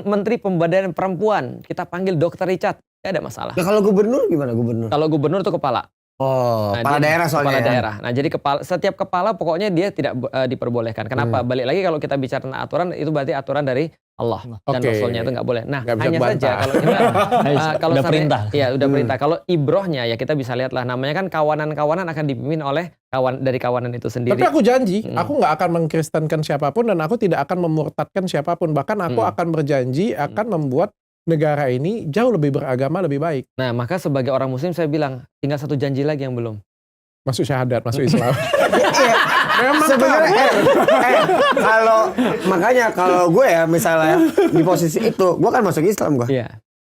menteri pemberdayaan perempuan, kita panggil Dr. Richard, tidak ada masalah. Nah, kalau gubernur gimana gubernur? Kalau gubernur itu kepala. Oh, Nah, kepala dia daerah soalnya. Kepala ya? daerah. Nah, jadi setiap kepala pokoknya dia tidak diperbolehkan. Kenapa? Balik lagi kalau kita bicara tentang aturan, itu berarti aturan dari Allah dan Oke. Rasulnya, itu nggak boleh. Nah, Nggak bisa hanya bantah. saja kalau kita kalau Udah seandainya- perintah. Iya, udah perintah. Kalau ibrohnya ya kita bisa lihatlah, namanya kan kawanan-kawanan akan dipimpin oleh dari kawanan itu sendiri. Tapi aku janji, aku nggak akan mengkristenkan siapapun dan aku tidak akan memurtadkan siapapun. Bahkan aku akan berjanji akan membuat negara ini jauh lebih beragama, lebih baik. Nah, maka sebagai orang muslim saya bilang, tinggal satu janji lagi yang belum. Masuk syahadat, masuk Islam. Memang Sebenarnya kamu. kalau makanya kalau gue ya misalnya di posisi itu, gue kan masuk Islam gue. Iya,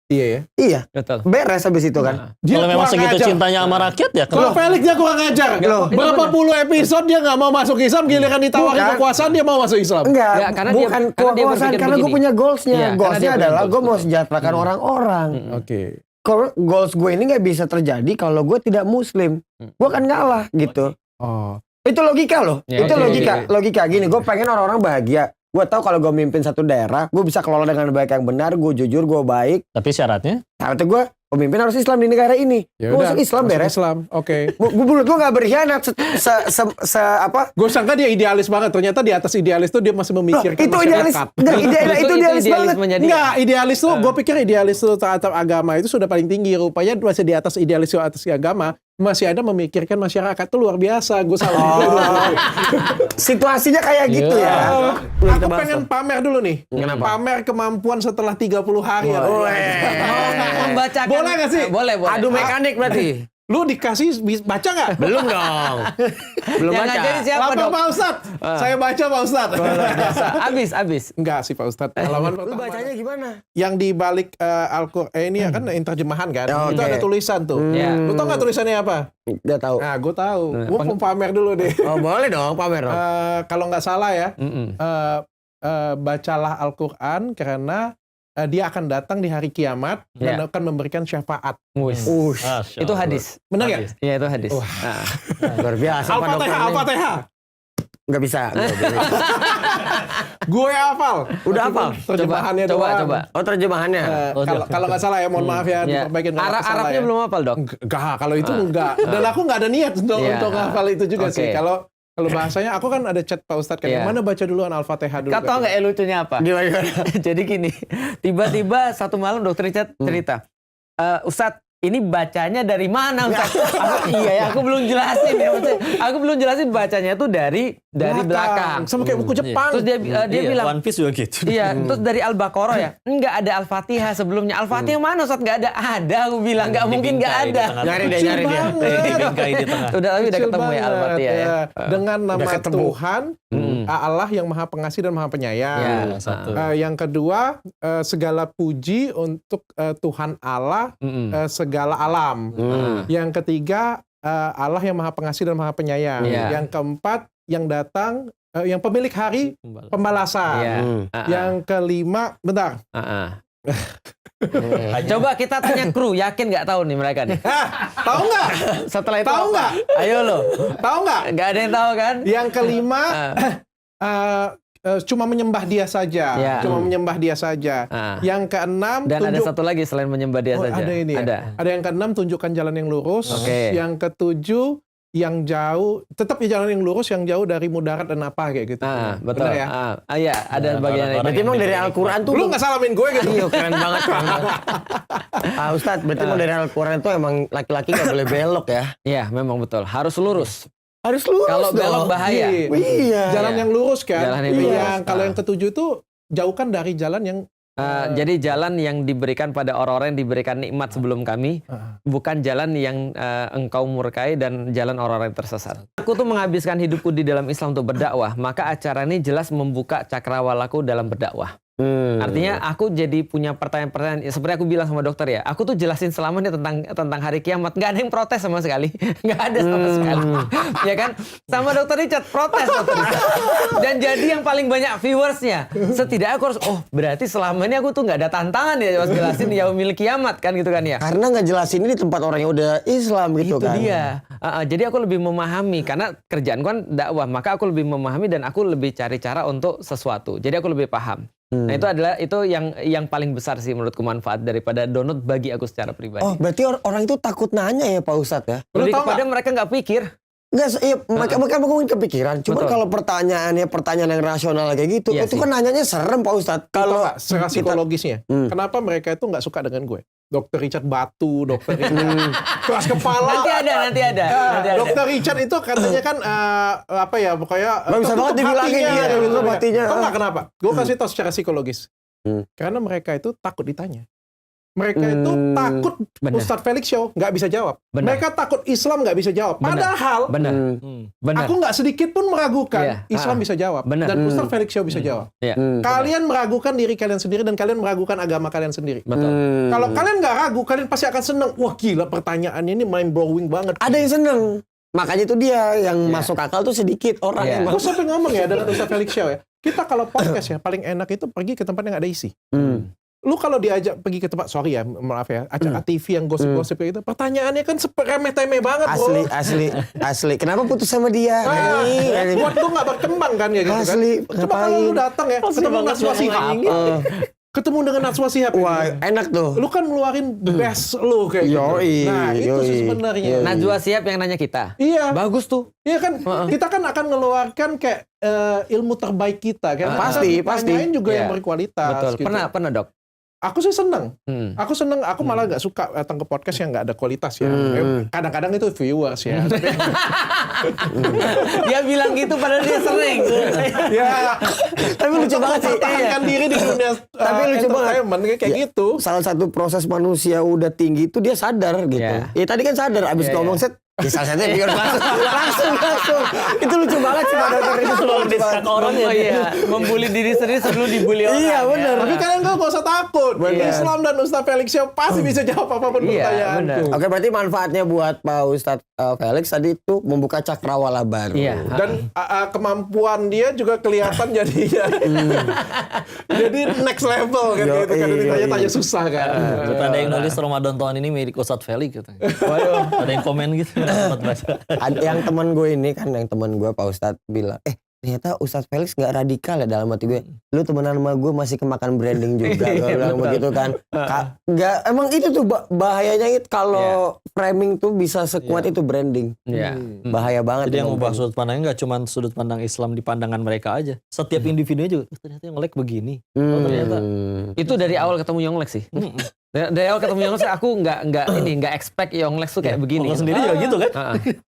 Iya ya. Iya, betul. beres habis itu kan. Dia Kalau memang kurang segitu ajar. cintanya sama rakyat ya Kalau Felix dia kurang ajar. Loh, itu Berapa benar. puluh episode dia nggak mau masuk Islam, giliran ditawarin Bukan. kekuasaan dia mau masuk Islam. Enggak, Ya, karena dia- bukan karena dia kekuasaan, berpikir karena gue begini. punya goalsnya. Iya, karena Goalsnya dia punya adalah goals. gue mau sejahterakan orang-orang. Oke. Kalau goals gue ini nggak bisa terjadi kalau gue tidak Muslim. Gue kan ngalah gitu. Oh. Itu logika loh. Ya, itu itu logika gini. Gue pengen orang-orang bahagia. Gue tahu kalau gue mimpin satu daerah, gue bisa kelola dengan baik yang benar. Gue jujur, gue baik. Tapi syaratnya Syaratnya gue pemimpin harus Islam di negara ini. Ya Gue udah, masuk Islam masuk beres. Islam. Oke. Gue gak berkhianat apa? Gue sangka dia idealis banget. Ternyata di atas idealis tuh dia masih Loh, memikirkan itu idealis. masyarakat. Enggak, itu idealis banget. idealismenya dia. Enggak, idealis tuh, gue pikir idealis tuh terhadap agama itu sudah paling tinggi. Rupanya masih di atas idealis di atas agama, masih ada memikirkan masyarakat. Itu luar biasa. Gue salah. Situasinya kayak gitu ya. Belum Aku kita bahas pengen tuh. pamer dulu nih. Pamer kemampuan setelah 30 hari. Membacakan. Boleh nggak sih? Boleh. Adu mekanik berarti. Lu dikasih baca nggak? Belum dong. Belum Yang baca. ngajarin siapa Lapor dong? Pak Ustadz. Saya baca Pak Ustadz. Abis. Enggak sih Pak Ustadz. Halaman Lu pertama. bacanya gimana? Yang di balik Al-Qur'an ini kan terjemahan kan. Oh, Itu oke. ada tulisan tuh. Ya. Lu tau nggak tulisannya apa? Udah tahu. Nah, gue tahu. Gue mau pamer dulu deh. Oh, boleh dong pamer dong. Kalau nggak salah ya, bacalah Al-Qur'an karena dia akan datang di hari kiamat dan Ya. akan memberikan syafaat. Wis. Itu hadis. Benar nggak? Iya, itu hadis. Wah. Nah. Luar biasa Pak dokter. Al-Fatihah, Al-Fatihah. Enggak bisa. Gue hafal. Udah hafal? Terjemahannya Coba. doang. Oh, terjemahannya. Kalau nggak salah ya, mohon maaf ya, Ya. diperbaikin kalau nggak salah Arabnya ya. belum hafal, Dok. Enggak, kalau itu enggak. Dan aku enggak ada niat untuk Iya. untuk hafal itu juga Oke. sih. Kalau bahasanya, aku kan ada chat Pak Ustadz kan, Iya. yang mana baca duluan Al-Fatihah dulu. Kau tahu nggak lucunya apa? Gimana? Jadi gini, tiba-tiba satu malam dokter Richard cerita, Ustadz, ini bacanya dari mana Ustadz? Iya ya, aku belum jelasin ya. Maksudnya, aku belum jelasin bacanya itu dari belakang. Sama kayak buku Jepang. Terus dia bilang, One Piece juga gitu. iya, terus dari Al-Baqarah ya, enggak ada Al-Fatihah sebelumnya. Al-Fatihah mana Ustadz? Enggak ada. Ada, aku bilang, enggak mungkin enggak ada. Nyari dia. Dibingkai di tengah. Udah tapi udah Kecil ketemu ya banget, Al-Fatihah ya. Dengan nama Udah ketemu. Tuhan, Allah yang Maha Pengasih dan Maha Penyayang. Ya, satu. Yang kedua, segala puji untuk Tuhan Allah, segala alam. Yang ketiga, Allah yang Maha Pengasih dan Maha Penyayang. Iya. Yang keempat, yang datang, yang pemilik hari pembalasan. Iya. Yang kelima, bentar. Coba kita tanya kru, yakin nggak tahu nih mereka nih. Tahu nggak? Setelah itu Tahu apa? nggak? Ayo lo. Tahu nggak? Nggak ada yang tahu kan? Yang kelima, cuma menyembah dia saja. Ya. Cuma menyembah dia saja. Yang keenam, Dan ada satu lagi selain menyembah dia Oh, saja. ada ini ya? Ada. Ada yang keenam, tunjukkan jalan yang lurus. Oke. Yang ketujuh, yang jauh, tetap di jalan yang lurus, yang jauh dari mudarat dan apa kayak gitu. Betul. Benar ya? Iya, ada bagian orang-orang Berarti emang dari Al-Quran tuh Lu nggak salamin gue gitu. Iya, keren banget. Ustadz, berarti emang dari Al-Quran itu emang laki-laki nggak boleh belok ya? Iya, memang betul. Harus lurus. Harus lurus Kalau dong. belok bahaya. Iya. Jalan Iya. yang lurus kan. Jalan yang lurus. Kalau yang ketujuh itu jauhkan dari jalan yang Jadi jalan yang diberikan pada orang-orang yang diberikan nikmat sebelum kami, bukan jalan yang engkau murkai dan jalan orang-orang yang tersesat. Aku tuh menghabiskan hidupku di dalam Islam untuk berdakwah, maka acara ini jelas membuka cakrawalaku dalam berdakwah. Artinya aku jadi punya pertanyaan-pertanyaan seperti aku bilang sama dokter ya. Aku tuh jelasin selama ini tentang hari kiamat, nggak ada yang protes sama sekali, nggak ada sama sekali, ya kan? Sama dokter Richard protes dokter Richard. Dan jadi yang paling banyak viewersnya. Setidaknya aku harus berarti selama ini aku tuh nggak ada tantangan ya pas jelasin yaumil kiamat kan gitu kan ya. Karena nggak jelasin ini di tempat orang yang udah Islam gitu Itu kan. dia. Jadi aku lebih memahami karena kerjaan kan dakwah, maka aku lebih memahami dan aku lebih cari cara untuk sesuatu. Jadi aku lebih paham. Nah itu yang paling besar sih menurutku manfaat daripada download bagi aku secara pribadi. Oh, berarti orang itu takut nanya ya Pak Ustadz ya? Lebih Lu tahu kepada mereka nggak pikir. Enggak, iya, mereka mungkin kepikiran. Cuma Betul. kalau pertanyaannya pertanyaan yang rasional kayak gitu, Iya itu sih. kan nanyanya serem Pak Ustadz. kalau Kalau secara psikologisnya, kenapa mereka itu nggak suka dengan gue? Dokter Richard batu, Dokter Richard keras kepala. Nanti ada. Dokter Richard itu katanya kan apa ya pokoknya Nggak bisa tertutup banget dibilangin, hatinya, iya, gitu. tertutup hatinya. Tahu nggak kenapa? Gue kasih tahu secara psikologis. Karena mereka itu takut ditanya. Mereka itu takut Benar. Ustadz Felix Show nggak bisa jawab. Benar. Mereka takut Islam nggak bisa jawab. Padahal Benar. aku nggak sedikit pun meragukan Iya. Islam bisa jawab Benar. dan Ustadz Felix Show bisa jawab. Iya. Kalian meragukan diri kalian sendiri dan kalian meragukan agama kalian sendiri. Betul. Kalau kalian nggak ragu, kalian pasti akan seneng. Wah gila pertanyaannya ini mind blowing banget. ada yang seneng. Makanya itu dia yang masuk akal tuh sedikit orang Iya. yang Gue sampai ngomong ya dengan Ustadz Felix Show ya. Kita kalau podcast ya paling enak itu pergi ke tempat yang ada isi. Lu kalau diajak pergi ke tempat, sorry ya, maaf ya, acara TV yang gosip-gosip kayak gitu, pertanyaannya kan remeh-temeh banget, bro. asli. Kenapa putus sama dia? Buat lu nggak berkembang kan ya gitu Asli, kan. Coba kalau lu datang ya, ketemu Najwa Shihab. Ketemu dengan Najwa Shihab. Wah, enak tuh. Lu kan ngeluarin the best lu kayak gitu. Yoi, Nah, itu yoi, sih sebenarnya. yoi. Najwa Shihab yang nanya kita. Iya. Bagus tuh. Iya kan, kita kan akan ngeluarkan kayak ilmu terbaik kita kan. Pasti, Kita ditanyain juga Iya. yang berkualitas. Betul. Gitu. Pernah Dok. Aku sih seneng. Hmm. Aku malah nggak suka datang ke podcast yang nggak ada kualitas ya. Kadang-kadang itu viewers ya. Dia bilang gitu padahal dia sering. Ya, Tapi lucu banget sih. mempertahankan diri di dunia Tapi lucu banget. entertainment kayak gitu. Salah satu proses manusia udah tinggi itu dia sadar gitu. Iya. Ya tadi kan sadar abis Iya, ngomong iya. set. Ya salah satunya biar langsung. Itu lucu banget sih Pak Dokter itu Selalu distract orang ya. Iya, membuli diri sendiri sebelum dibully orang. Iya, bener. Tapi kalian gak usah takut. Bener. Islam dan Ustadz Felix Show pasti bisa jawab apapun Iya, pertanyaanku. Oke, berarti manfaatnya buat Pak Ustadz Felix tadi itu membuka cakrawala baru. Iya. Dan kemampuan dia juga kelihatan jadi jadi next level kan Yo, gitu kan iya, ditanya-tanya iya. susah kan. Ada yang nulis Ramadan tahun ini milik Ustadz Felix katanya. Waduh. Ada yang komen gitu. Sempat baca. Ada yang teman gue ini kan, yang teman gue Pak Ustadz bilang, ternyata Ustadz Felix nggak radikal ya dalam hati gue. Lu temenan sama gue masih kemakan branding juga. Gue bilang begitu kan. Nggak, emang itu tuh bahayanya itu kalau framing tuh bisa sekuat itu branding. Iya. Bahaya banget. Jadi yang emang ubah branding. sudut pandangnya nggak cuma sudut pandang Islam di pandangan mereka aja. Setiap individunya juga, ternyata yang nge-like begini. Oh, ternyata. Itu dari awal ketemu Yonglek sih. Dari awal ketemu Yonglek aku nggak expect Yonglek tuh kayak begini. Kalau sendiri juga gitu kan.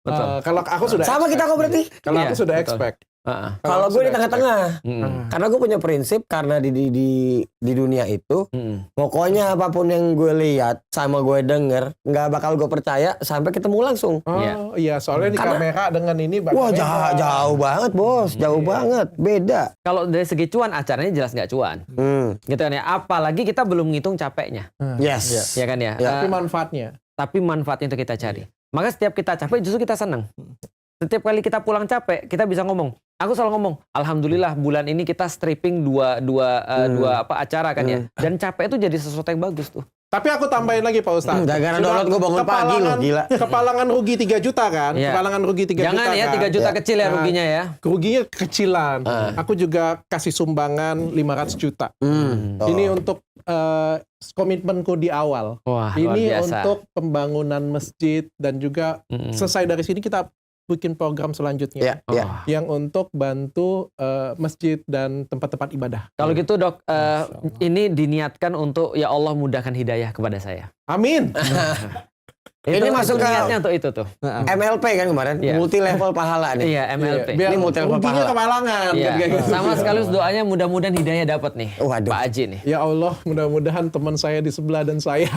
Betul. Kalau aku sudah Sama kita kok berarti. kalau Iya, aku sudah betul. expect. Kalau gue di tengah-tengah. Mm-mm. Karena gue punya prinsip karena di dunia itu Mm-mm. pokoknya apapun yang gue lihat sama gue denger nggak bakal gue percaya sampai ketemu langsung. Oh iya, soalnya di Karena- kamera dengan ini Wah jauh banget bos, jauh banget, beda. Kalau dari segi cuan acaranya jelas nggak cuan. Gitu kan ya. Apalagi kita belum ngitung capeknya. Yes. Ya kan ya. Ya. Tapi manfaatnya. Tapi manfaatnya itu kita cari. Maka setiap kita capek justru kita senang. Setiap kali kita pulang capek, kita bisa ngomong. Aku selalu ngomong, alhamdulillah bulan ini kita stripping dua acara kan ya. Dan capek itu jadi sesuatu yang bagus tuh. Tapi aku tambahin lagi Pak Ustadz. Gara-gara Sudah download gue bangun pagi loh, gila. Kepalangan rugi 3 juta kan? Iya. Kepalangan rugi 3 Jangan juta ya kan? 3 juta kecil ya Nah, ruginya ya. Ruginya kecilan. Aku juga kasih sumbangan 500 juta. Ini untuk komitmenku di awal. Wah, luar Ini biasa. untuk pembangunan masjid dan juga selesai dari sini kita bikin program selanjutnya. Iya, iya. Yang untuk bantu masjid dan tempat-tempat ibadah. Kalau gitu dok, ini diniatkan untuk ya Allah mudahkan hidayah kepada saya. Amin. Ini masuk ke niatnya untuk itu tuh. MLP kan kemarin, Iya. multi level pahala nih. Iya MLP. Biar Ini multi level ruginya pahala. kemalangan. Iya. kan, kayak gitu. Sama sekaligus doanya mudah-mudahan hidayah dapat nih. Waduh. Pak Aji nih. Ya Allah, mudah-mudahan teman saya di sebelah dan saya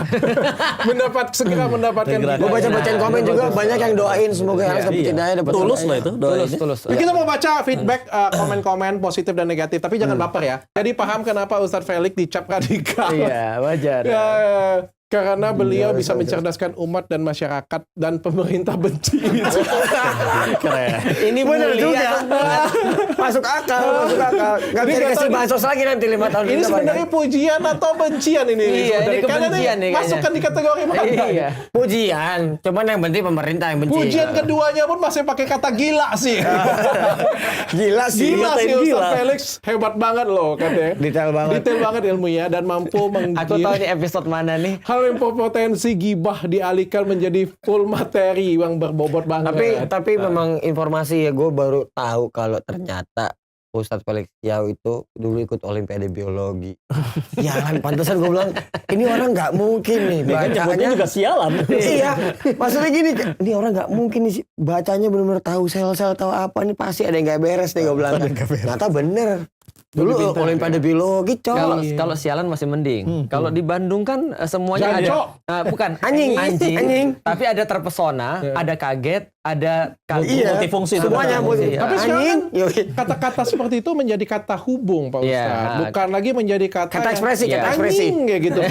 segera mendapatkan Segera. Gue baca-bacain komen juga banyak yang doain semoga Alex dapat hidayah, dapat Tulus hidayah. loh itu doanya. Tulus. Jadi kita mau baca feedback komen-komen positif dan negatif, tapi jangan baper ya. Jadi paham kenapa Ustadz Felix dicap radikal. Iya wajar. Ya, karena beliau bisa mencerdaskan umat dan masyarakat dan pemerintah benci. Keren. Ini benar juga. Masuk akal, masuk akal. Gak bisa dikasih bansos lagi nanti 5 tahun Ini ke depan. sebenarnya pujian atau bencian ini? Iya, ini sebenarnya? Karena kebencian nih kayaknya. masukkan di kategori mana? Iya. Pujian, cuman yang penting pemerintah yang benci. Pujian keduanya pun masih pakai kata gila sih. Gila sih. Gila sih Gila. Ustadz Felix, hebat banget loh katanya. Detail banget. Detail banget ilmunya dan mampu Aku tahu ini episode mana nih. hal yang berpotensi gibah dialihkan menjadi full materi yang berbobot banget. Tapi memang informasi ya gue baru tahu kalau ternyata Ustadz Felix Yao itu dulu ikut Olimpiade Biologi. Ya kan, pantesan gue bilang ini orang nggak mungkin nih bacanya juga sialan. iya, maksudnya gini, ini orang nggak mungkin nih bacanya benar-benar tahu sel-sel tahu apa nih, pasti ada yang nggak beres nih gue bilang. Ternyata bener. Dulu Pintar, Olimpiade Biologi Kalau coy. kalau sialan masih mending. Kalau di Bandung kan semuanya Jancok. ada bukan Anjing. Anjing. tapi ada terpesona, ada kaget, ada Iya. multifungsi Semuanya multi. Tapi sekarang Anjing. kan Yoi. kata-kata seperti itu menjadi kata hubung, Pak Iya. Ustadz. Bukan lagi menjadi kata Kata yang ekspresi, kata Iya. ekspresi. anjing kayak gitu.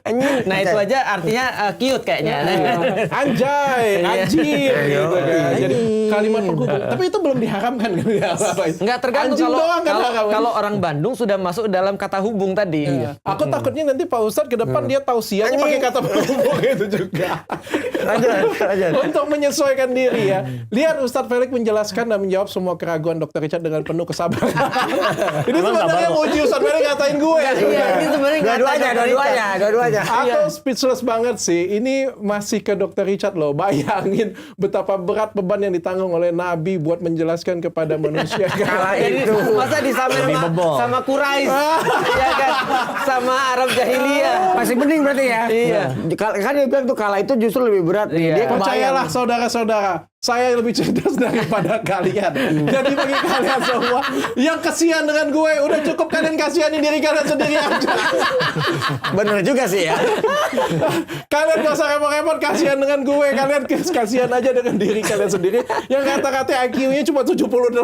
Anjing. Nah itu aja artinya cute kayaknya. Anjay, anjir gitu kan. Jadi kalimat Iya. penghubung. Tapi itu belum diharamkan kan? Enggak tergantung Anjing kalau doang kan kalau, haram. kalau orang Bandung sudah masuk dalam kata hubung tadi. Aku takutnya nanti Pak Ustadz ke depan dia tausiahnya pakai kata penghubung itu juga. Aja. Untuk menyesuaikan diri ya. Lihat Ustadz Felix menjelaskan dan menjawab semua keraguan Dr. Richard dengan penuh kesabaran. Ini sebenarnya muji Ustadz Felix ngatain gue. Iya, ini sebenarnya Dua-duanya. Aku speechless banget sih. Ini masih ke Dr. Richard loh. Bayangin betapa berat beban yang ditanggung oleh Nabi buat menjelaskan kepada manusia. Jadi masa disamain sama Quraisy, ya kan? Sama Arab jahiliyah. Masih mending berarti ya. Iya. Kan dia bilang tuh kala itu justru lebih berat. Iya. Dia Percayalah saudara-saudara, saya lebih cerdas daripada kalian. Jadi bagi kalian semua yang kasihan dengan gue, udah cukup kalian kasihanin diri kalian sendiri aja. Bener juga sih ya. Kalian gak usah repot-repot kasihan dengan gue, kalian kasihan aja dengan diri kalian sendiri. Yang kata-kata IQ-nya cuma 78.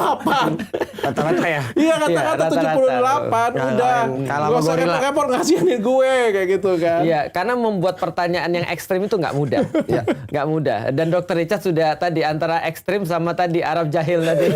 Rata-rata ya. Iya kata-kata rata-rata. 78, udah. Kalah Gak sama usah gorila. repot-repot ngasihanin gue, kayak gitu kan. Iya, karena membuat pertanyaan yang ekstrim itu nggak mudah, nggak mudah. Dan Dr. Richard sudah tadi antara ekstrim sama tadi Arab jahil tadi.